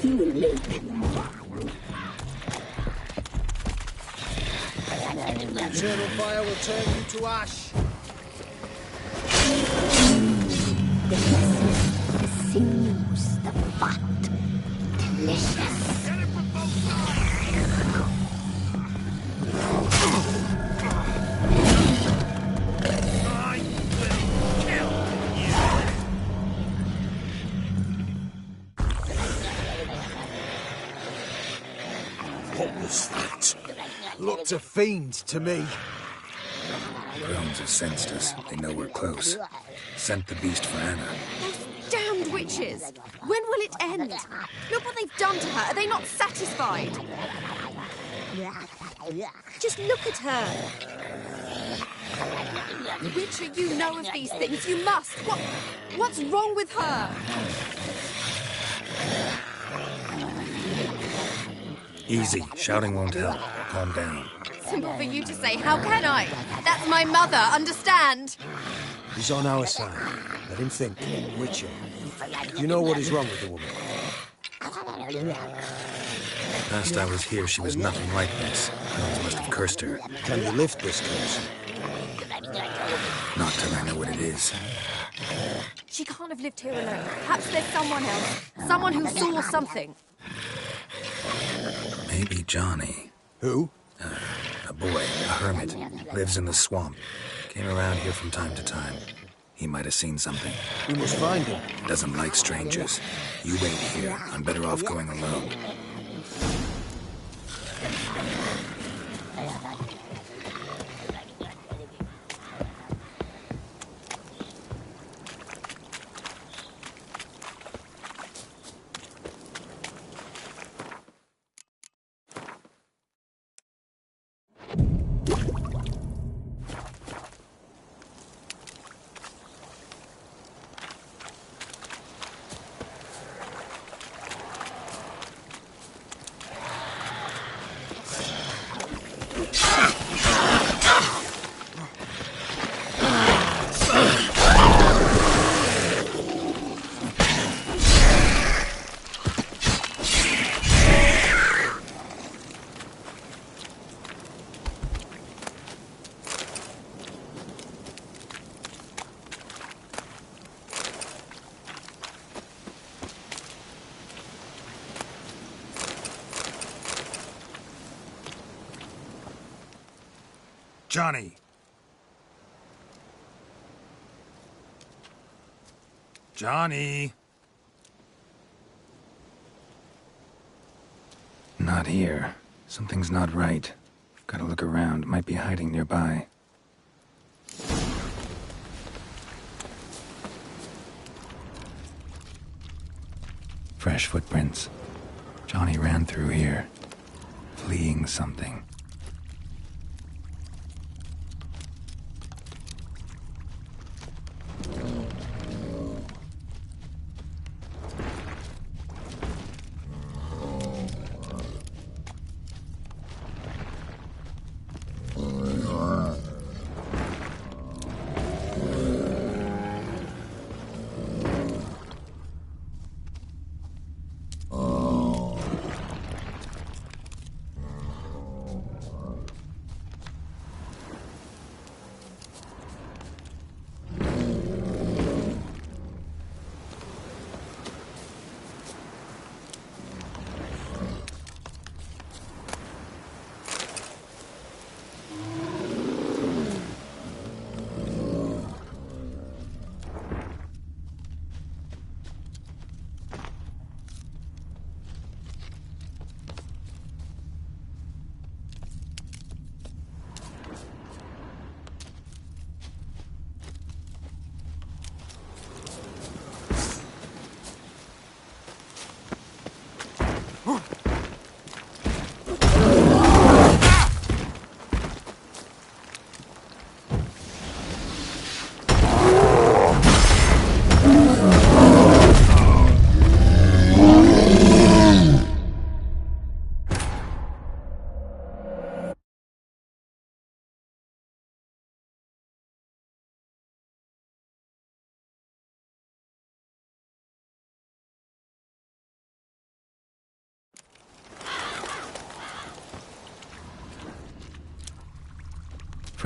fueling. Eternal fire will turn you to ash. The muscles, the sinews, the fat. Delicious. What was that? Looked a fiend to me. Crones have sensed us. They know we're close. Sent the beast for Anna. Those damned witches! When will it end? Look what they've done to her. Are they not satisfied? Just look at her. Witcher, you know of these things. You must. What's wrong with her? Easy. Shouting won't help. Calm down. Simple for you to say. How can I? That's my mother. Understand? He's on our side. Let him think. Witcher. Do you know what is wrong with the woman? Last I was here, she was nothing like this. Crones must have cursed her. Can you lift this curse? Not till I know what it is. She can't have lived here alone. Perhaps there's someone else. Someone who saw something. Maybe Johnny. Who? A boy, a hermit. Lives in the swamp. Came around here from time to time. He might have seen something. We must find him. Doesn't like strangers. You wait here. I'm better off going alone. Johnny! Johnny! Not here. Something's not right. Gotta look around. Might be hiding nearby. Fresh footprints. Johnny ran through here, fleeing something.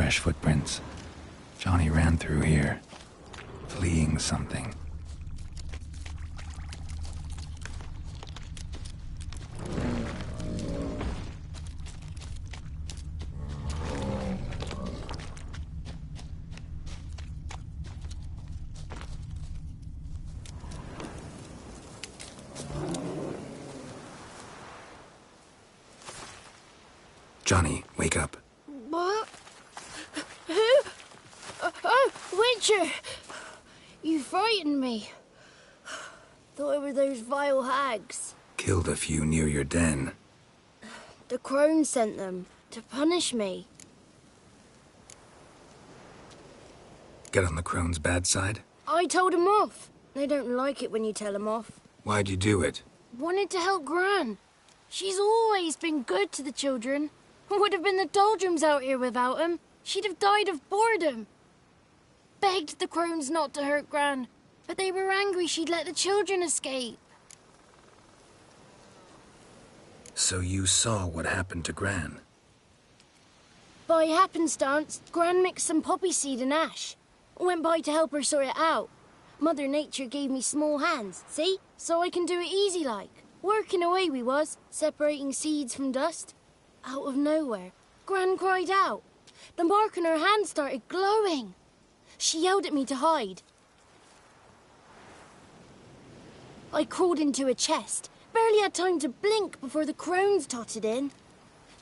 fresh footprints. Johnny ran through here, fleeing something. Johnny, wake up. What? Who? Oh, Witcher! You frightened me. Thought it were those vile hags. Killed a few near your den. The crone sent them to punish me. Get on the crone's bad side? I told them off. They don't like it when you tell them off. Why'd you do it? Wanted to help Gran. She's always been good to the children. Would have been the doldrums out here without him. She'd have died of boredom. Begged the crones not to hurt Gran, but they were angry she'd let the children escape. So you saw what happened to Gran? By happenstance, Gran mixed some poppy seed and ash. Went by to help her sort it out. Mother Nature gave me small hands, see? So I can do it easy like. Working away we was, separating seeds from dust. Out of nowhere, Gran cried out. The mark on her hand started glowing. She yelled at me to hide. I crawled into a chest. Barely had time to blink before the crones totted in.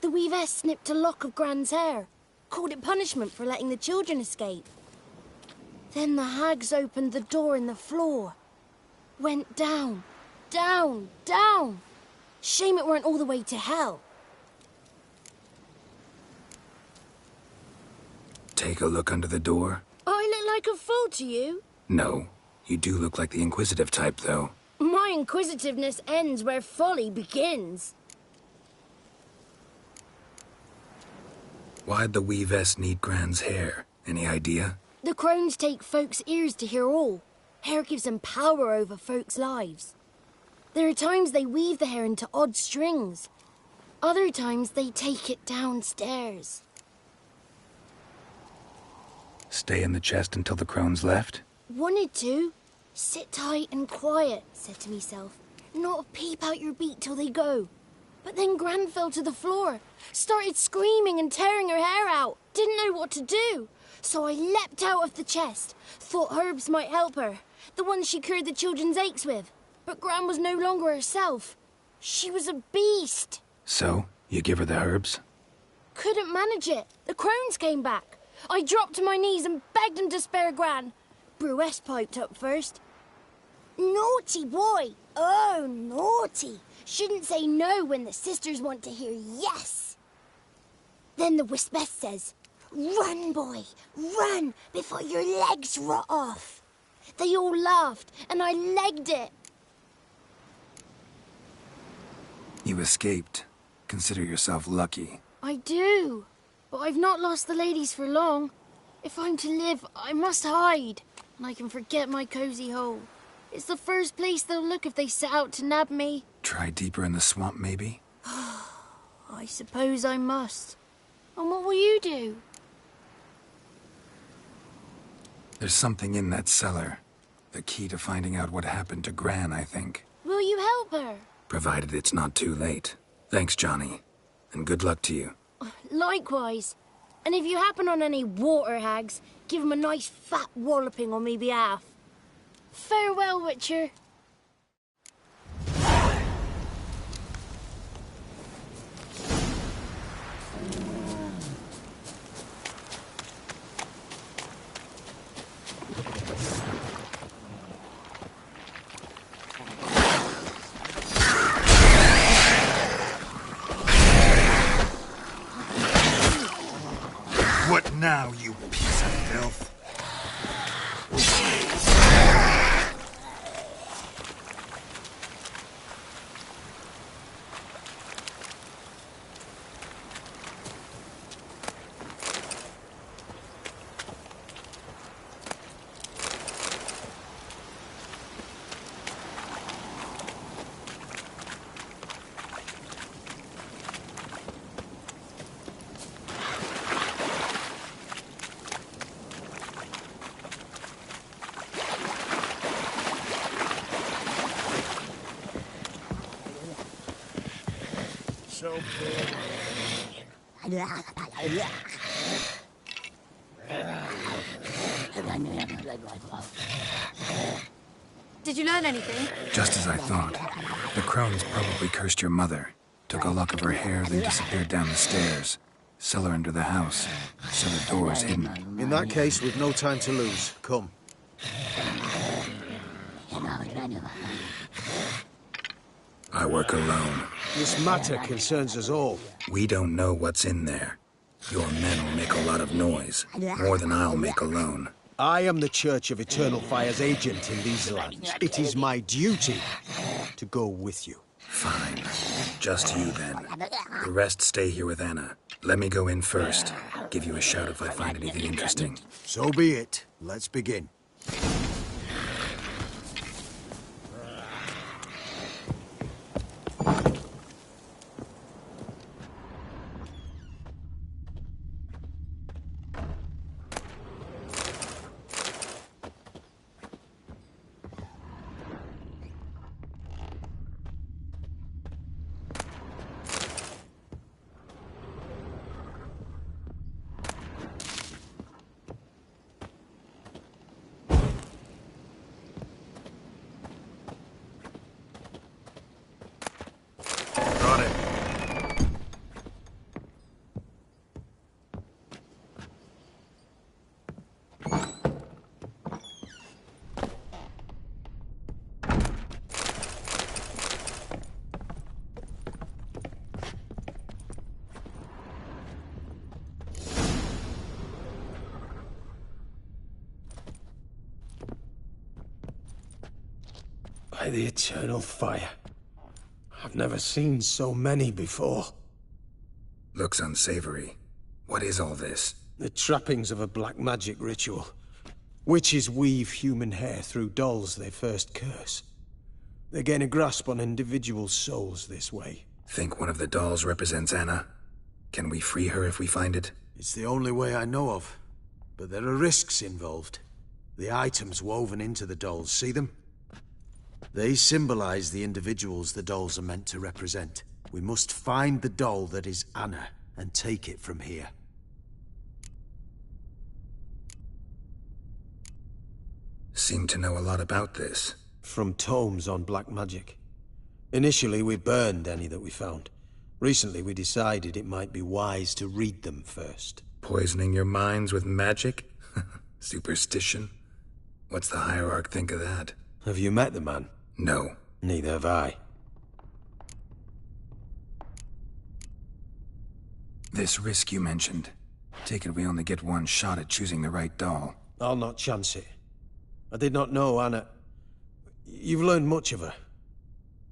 The weavess snipped a lock of Gran's hair. Called it punishment for letting the children escape. Then the hags opened the door in the floor. Went down, down, down. Shame it weren't all the way to hell. Take a look under the door? I look like a fool to you? No. You do look like the inquisitive type, though. My inquisitiveness ends where folly begins. Why'd the weavess need Gran's hair? Any idea? The crones take folks' ears to hear all. Hair gives them power over folks' lives. There are times they weave the hair into odd strings. Other times they take it downstairs. Stay in the chest until the crones left? Wanted to. Sit tight and quiet, said to myself. Not a peep out your beat till they go. But then Gran fell to the floor. Started screaming and tearing her hair out. Didn't know what to do. So I leapt out of the chest. Thought herbs might help her. The ones she cured the children's aches with. But Gran was no longer herself. She was a beast. So, you give her the herbs? Couldn't manage it. The crones came back. I dropped to my knees and begged him to spare Gran. Bruess piped up first. Naughty boy! Oh, naughty! Shouldn't say no when the sisters want to hear yes. Then the Wispess says, "Run, boy, run, before your legs rot off." They all laughed, and I legged it. You escaped. Consider yourself lucky. I do. But I've not lost the ladies for long. If I'm to live, I must hide. And I can forget my cozy hole. It's the first place they'll look if they set out to nab me. Try deeper in the swamp, maybe? I suppose I must. And what will you do? There's something in that cellar. The key to finding out what happened to Gran, I think. Will you help her? Provided it's not too late. Thanks, Johnny. And good luck to you. Likewise. And if you happen on any water hags, give them a nice fat walloping on me behalf. Farewell, Witcher. What now, you piece of filth? so big. Did you learn anything? Just as I thought. The crones probably cursed your mother, took a lock of her hair, then disappeared down the stairs. Cellar under the house, so the door's hidden. In that case, we've no time to lose. Come. I work alone. This matter concerns us all. We don't know what's in there. Your men will make a lot of noise, more than I'll make alone. I am the Church of Eternal Fire's agent in these lands. It is my duty to go with you. Fine. Just you, then. The rest stay here with Anna. Let me go in first. Give you a shout if I find anything interesting. So be it. Let's begin. By the Eternal Fire. I've never seen so many before. Looks unsavory. What is all this? The trappings of a black magic ritual. Witches weave human hair through dolls they first curse. They gain a grasp on individual souls this way. Think one of the dolls represents Anna? Can we free her if we find it? It's the only way I know of. But there are risks involved. The items woven into the dolls, see them? They symbolize the individuals the dolls are meant to represent. We must find the doll that is Anna and take it from here. Seem to know a lot about this. From tomes on black magic. Initially, we burned any that we found. Recently, we decided it might be wise to read them first. Poisoning your minds with magic? Superstition? What's the Hierarch think of that? Have you met the man? No. Neither have I. This risk you mentioned. Take it we only get one shot at choosing the right doll. I'll not chance it. I did not know Anna. You've learned much of her.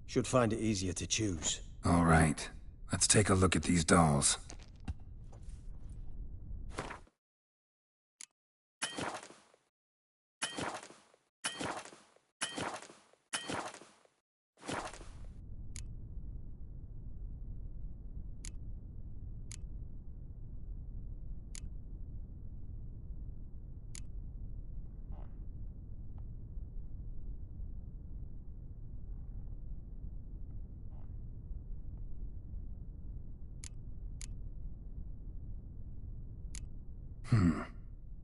Should find it easier to choose. All right. Let's take a look at these dolls.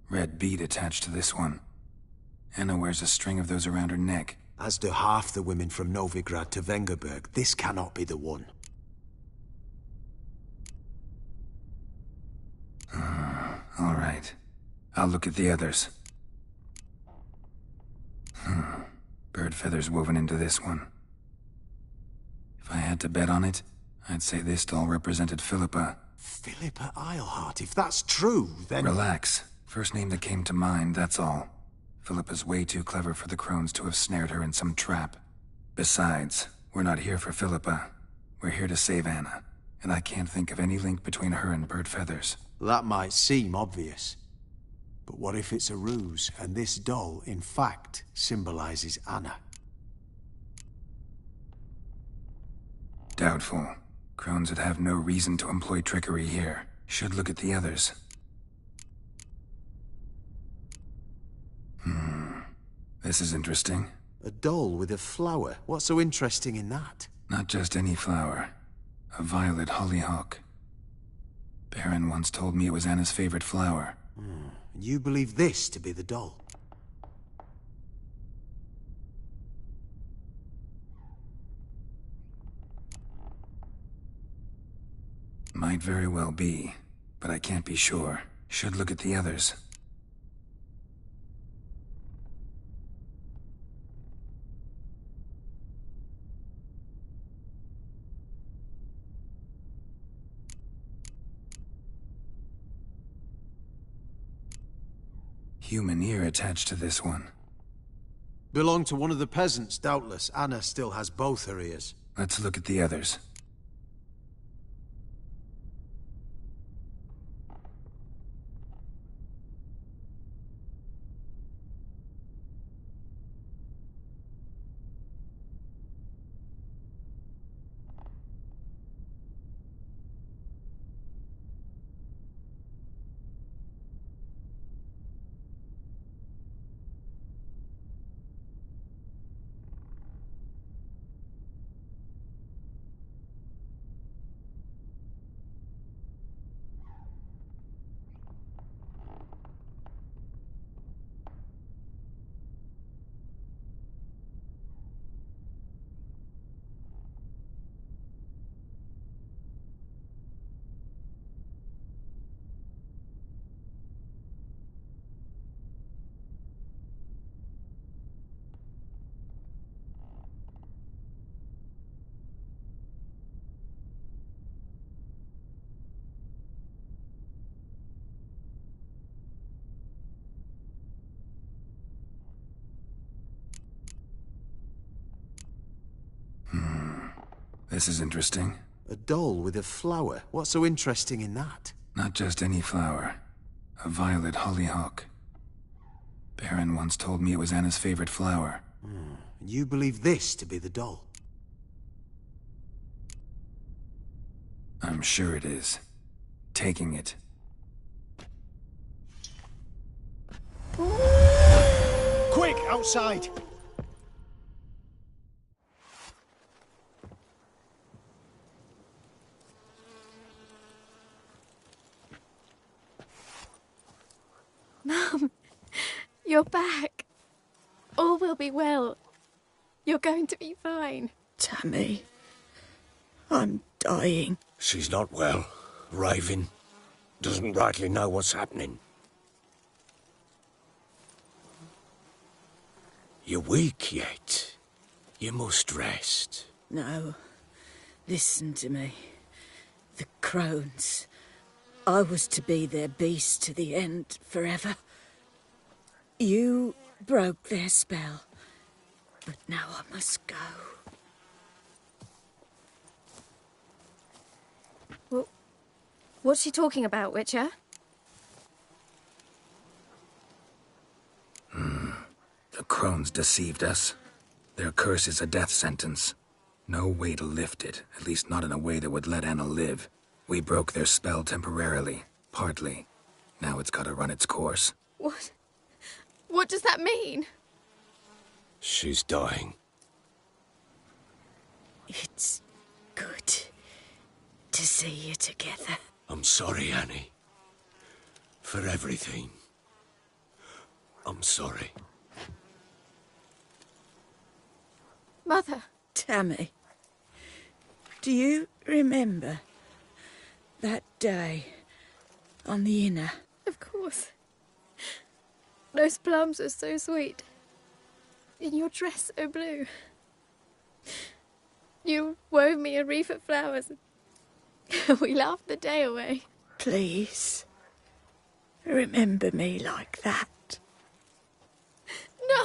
Red bead attached to this one. Anna wears a string of those around her neck. As do half the women from Novigrad to Vengerberg. This cannot be the one. All right. I'll look at the others. Bird feathers woven into this one. If I had to bet on it, I'd say this doll represented Philippa. Philippa Eilhart, if that's true, then... Relax. First name that came to mind, that's all. Philippa's way too clever for the crones to have snared her in some trap. Besides, we're not here for Philippa. We're here to save Anna. And I can't think of any link between her and Bird Feathers. That might seem obvious. But what if it's a ruse, and this doll, in fact, symbolizes Anna? Doubtful. Crones would have no reason to employ trickery here. Should look at the others. This is interesting. A doll with a flower? What's so interesting in that? Not just any flower. A violet hollyhock. Baron once told me it was Anna's favorite flower. And you believe this to be the doll? Might very well be, but I can't be sure. Should look at the others. Human ear attached to this one. Belonged to one of the peasants, doubtless. Anna still has both her ears. Let's look at the others. This is interesting. A doll with a flower. What's so interesting in that? Not just any flower. A violet hollyhock. Baron once told me it was Anna's favorite flower. And you believe this to be the doll? I'm sure it is. Taking it. Quick, outside! Mum, you're back. All will be well. You're going to be fine. Tammy, I'm dying. She's not well. Raving. Doesn't rightly know what's happening. You're weak yet. You must rest. No. Listen to me. The crones. I was to be their beast to the end, forever. You broke their spell. But now I must go. Well, what's she talking about, Witcher? The crones deceived us. Their curse is a death sentence. No way to lift it, at least not in a way that would let Anna live. We broke their spell temporarily, partly. Now it's gotta run its course. What? What does that mean? She's dying. It's good to see you together. I'm sorry, Annie. For everything. I'm sorry. Mother. Tammy, do you remember that day on the Inner? Of course. Those plums are so sweet. And your dress so blue. You wove me a wreath of flowers. We laughed the day away. Please, remember me like that. No!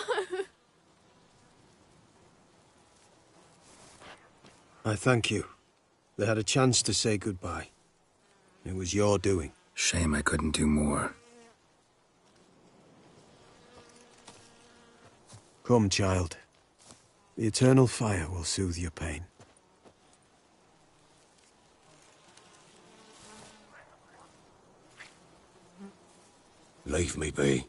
I thank you. They had a chance to say goodbye. It was your doing. Shame I couldn't do more. Come, child. The eternal fire will soothe your pain. Leave me be.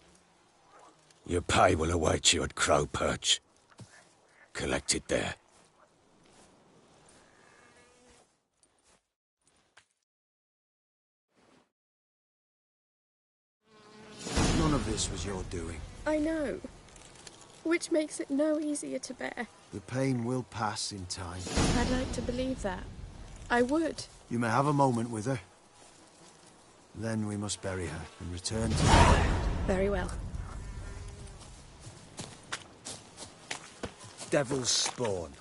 Your pay will await you at Crow Perch. Collect it there. this was your doing. I know. Which makes it no easier to bear. The pain will pass in time. I'd like to believe that. I would. You may have a moment with her. Then we must bury her and return to... Very well. Devil's spawn.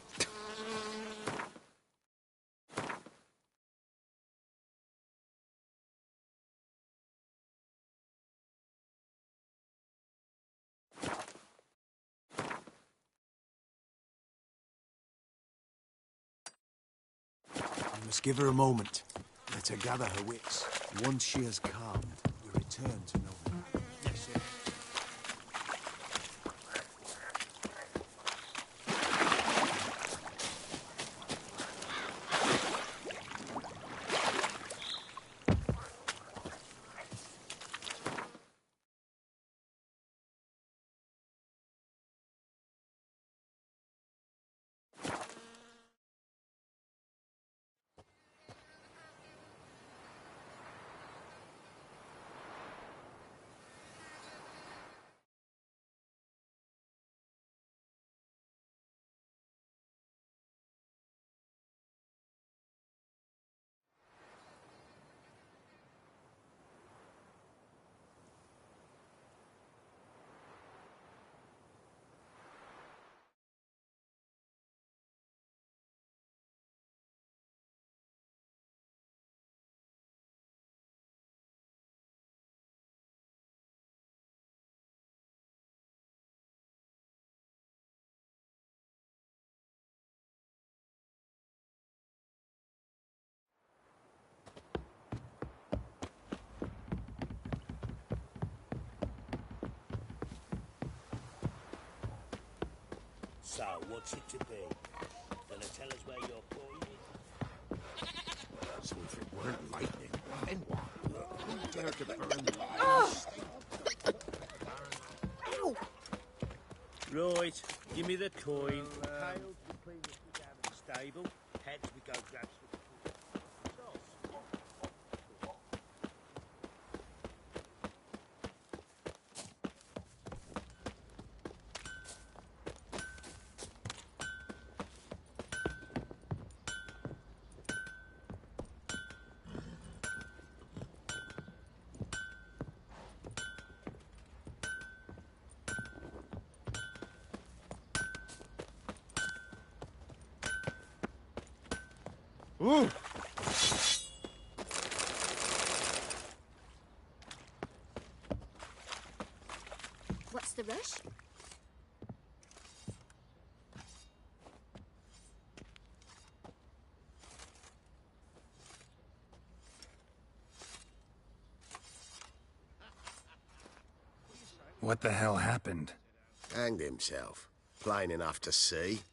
We must give her a moment. Let her gather her wits. Once she has calmed, we return to Novigrad. Yes, sir. So, what's it to be? Gonna tell us where your boy is? So if it weren't lightning, then what? Who dare to burn the Ow! Right, give me the coin. Tails, we clean this down in the stable. Heads, we go grab some. Ooh! What's the rush? What the hell happened? Hanged himself. Plain enough to see.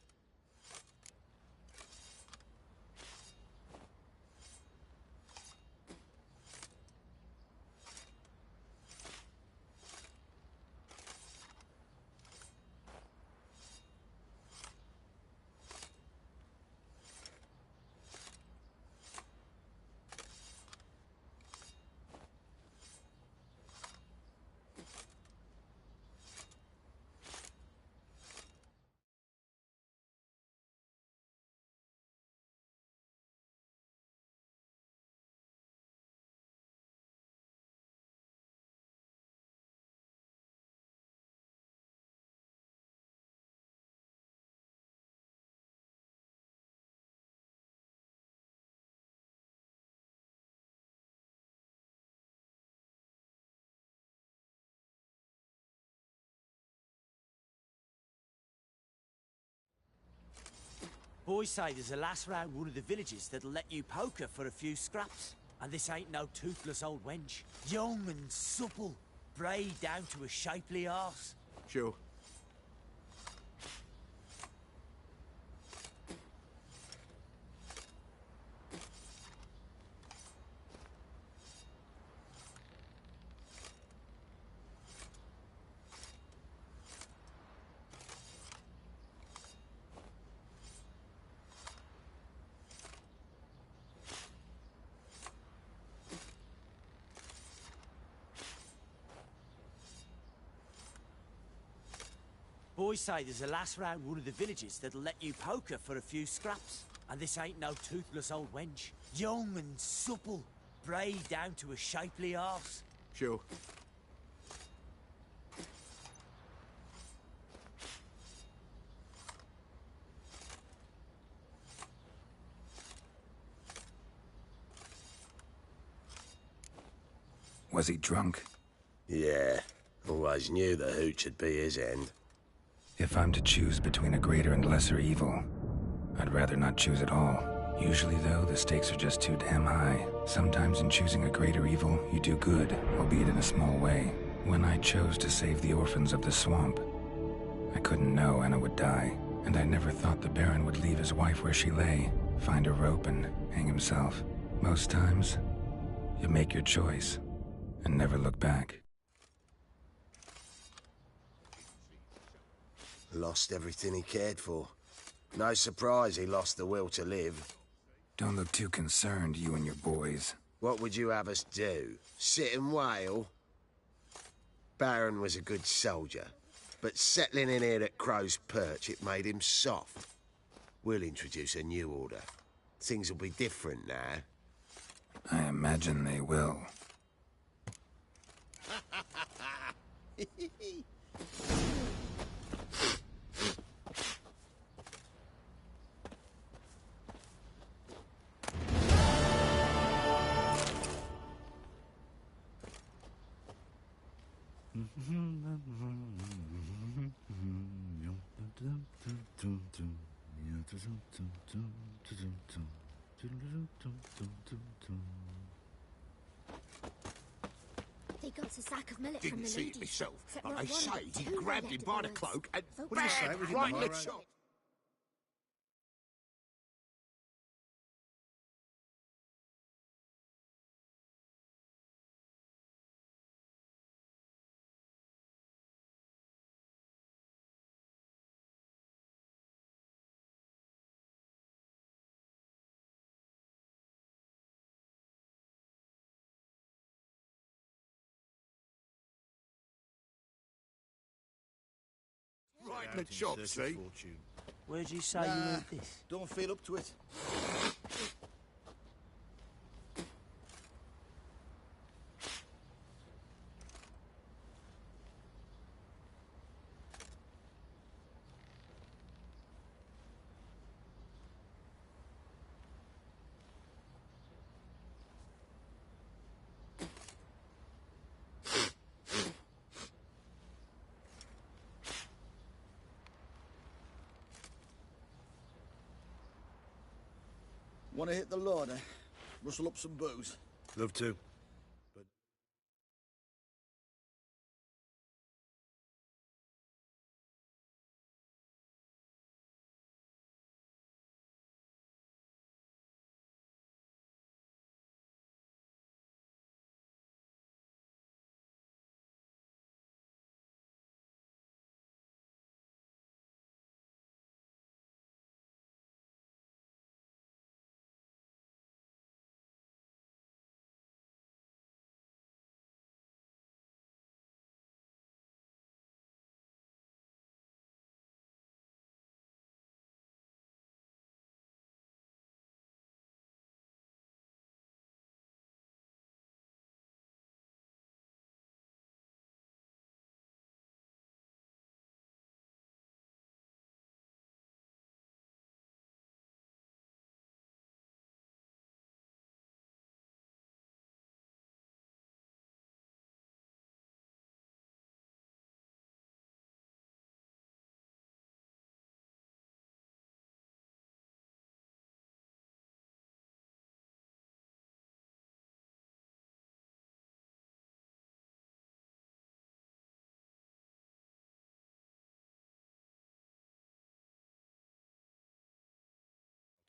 Boys say there's a lass round one of the villages that'll let you poker for a few scraps. And this ain't no toothless old wench. Young and supple, braid down to a shapely arse. Sure. Boys say there's a lass round one of the villages that'll let you poker for a few scraps. And this ain't no toothless old wench. Young and supple, braid down to a shapely arse. Sure. Was he drunk? Yeah. Always knew the hooch would be his end. If I'm to choose between a greater and lesser evil, I'd rather not choose at all. Usually, though, the stakes are just too damn high. Sometimes in choosing a greater evil, you do good, albeit in a small way. When I chose to save the orphans of the swamp, I couldn't know Anna would die, and I never thought the Baron would leave his wife where she lay, find a rope and hang himself. Most times, you make your choice and never look back. Lost everything he cared for. No surprise he lost the will to live. Don't look too concerned, you and your boys. What would you have us do? Sit and wail? Baron was a good soldier, but settling in here at Crow's Perch, it made him soft. We'll introduce a new order. Things will be different now. I imagine they will. They got a sack of millet from Didn't the see it ladies' myself, shop, but except I not one, say but he two were grabbed left him by the afterwards. cloak and What did you say? ran Was it right in the tomorrow? shop. Right in the shop, see? Where'd you say you heard this? Don't feel up to it. Want to hit the larder? Rustle up some booze. Love to.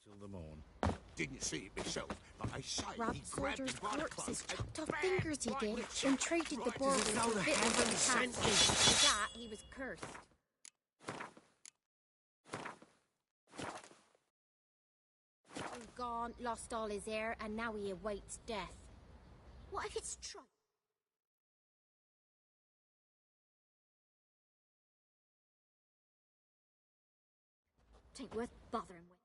Till the morn. Didn't see it myself, but I say Robbed he grabbed him soldiers' by the corpses, cloak and chopped off bang, fingers he right did, in the and chest. treated the Right boar as with a load a of bit of heaven a sent me. For that, he was cursed. He's gone, lost all his hair, and now he awaits death. What if it's true? Tain't worth bothering with.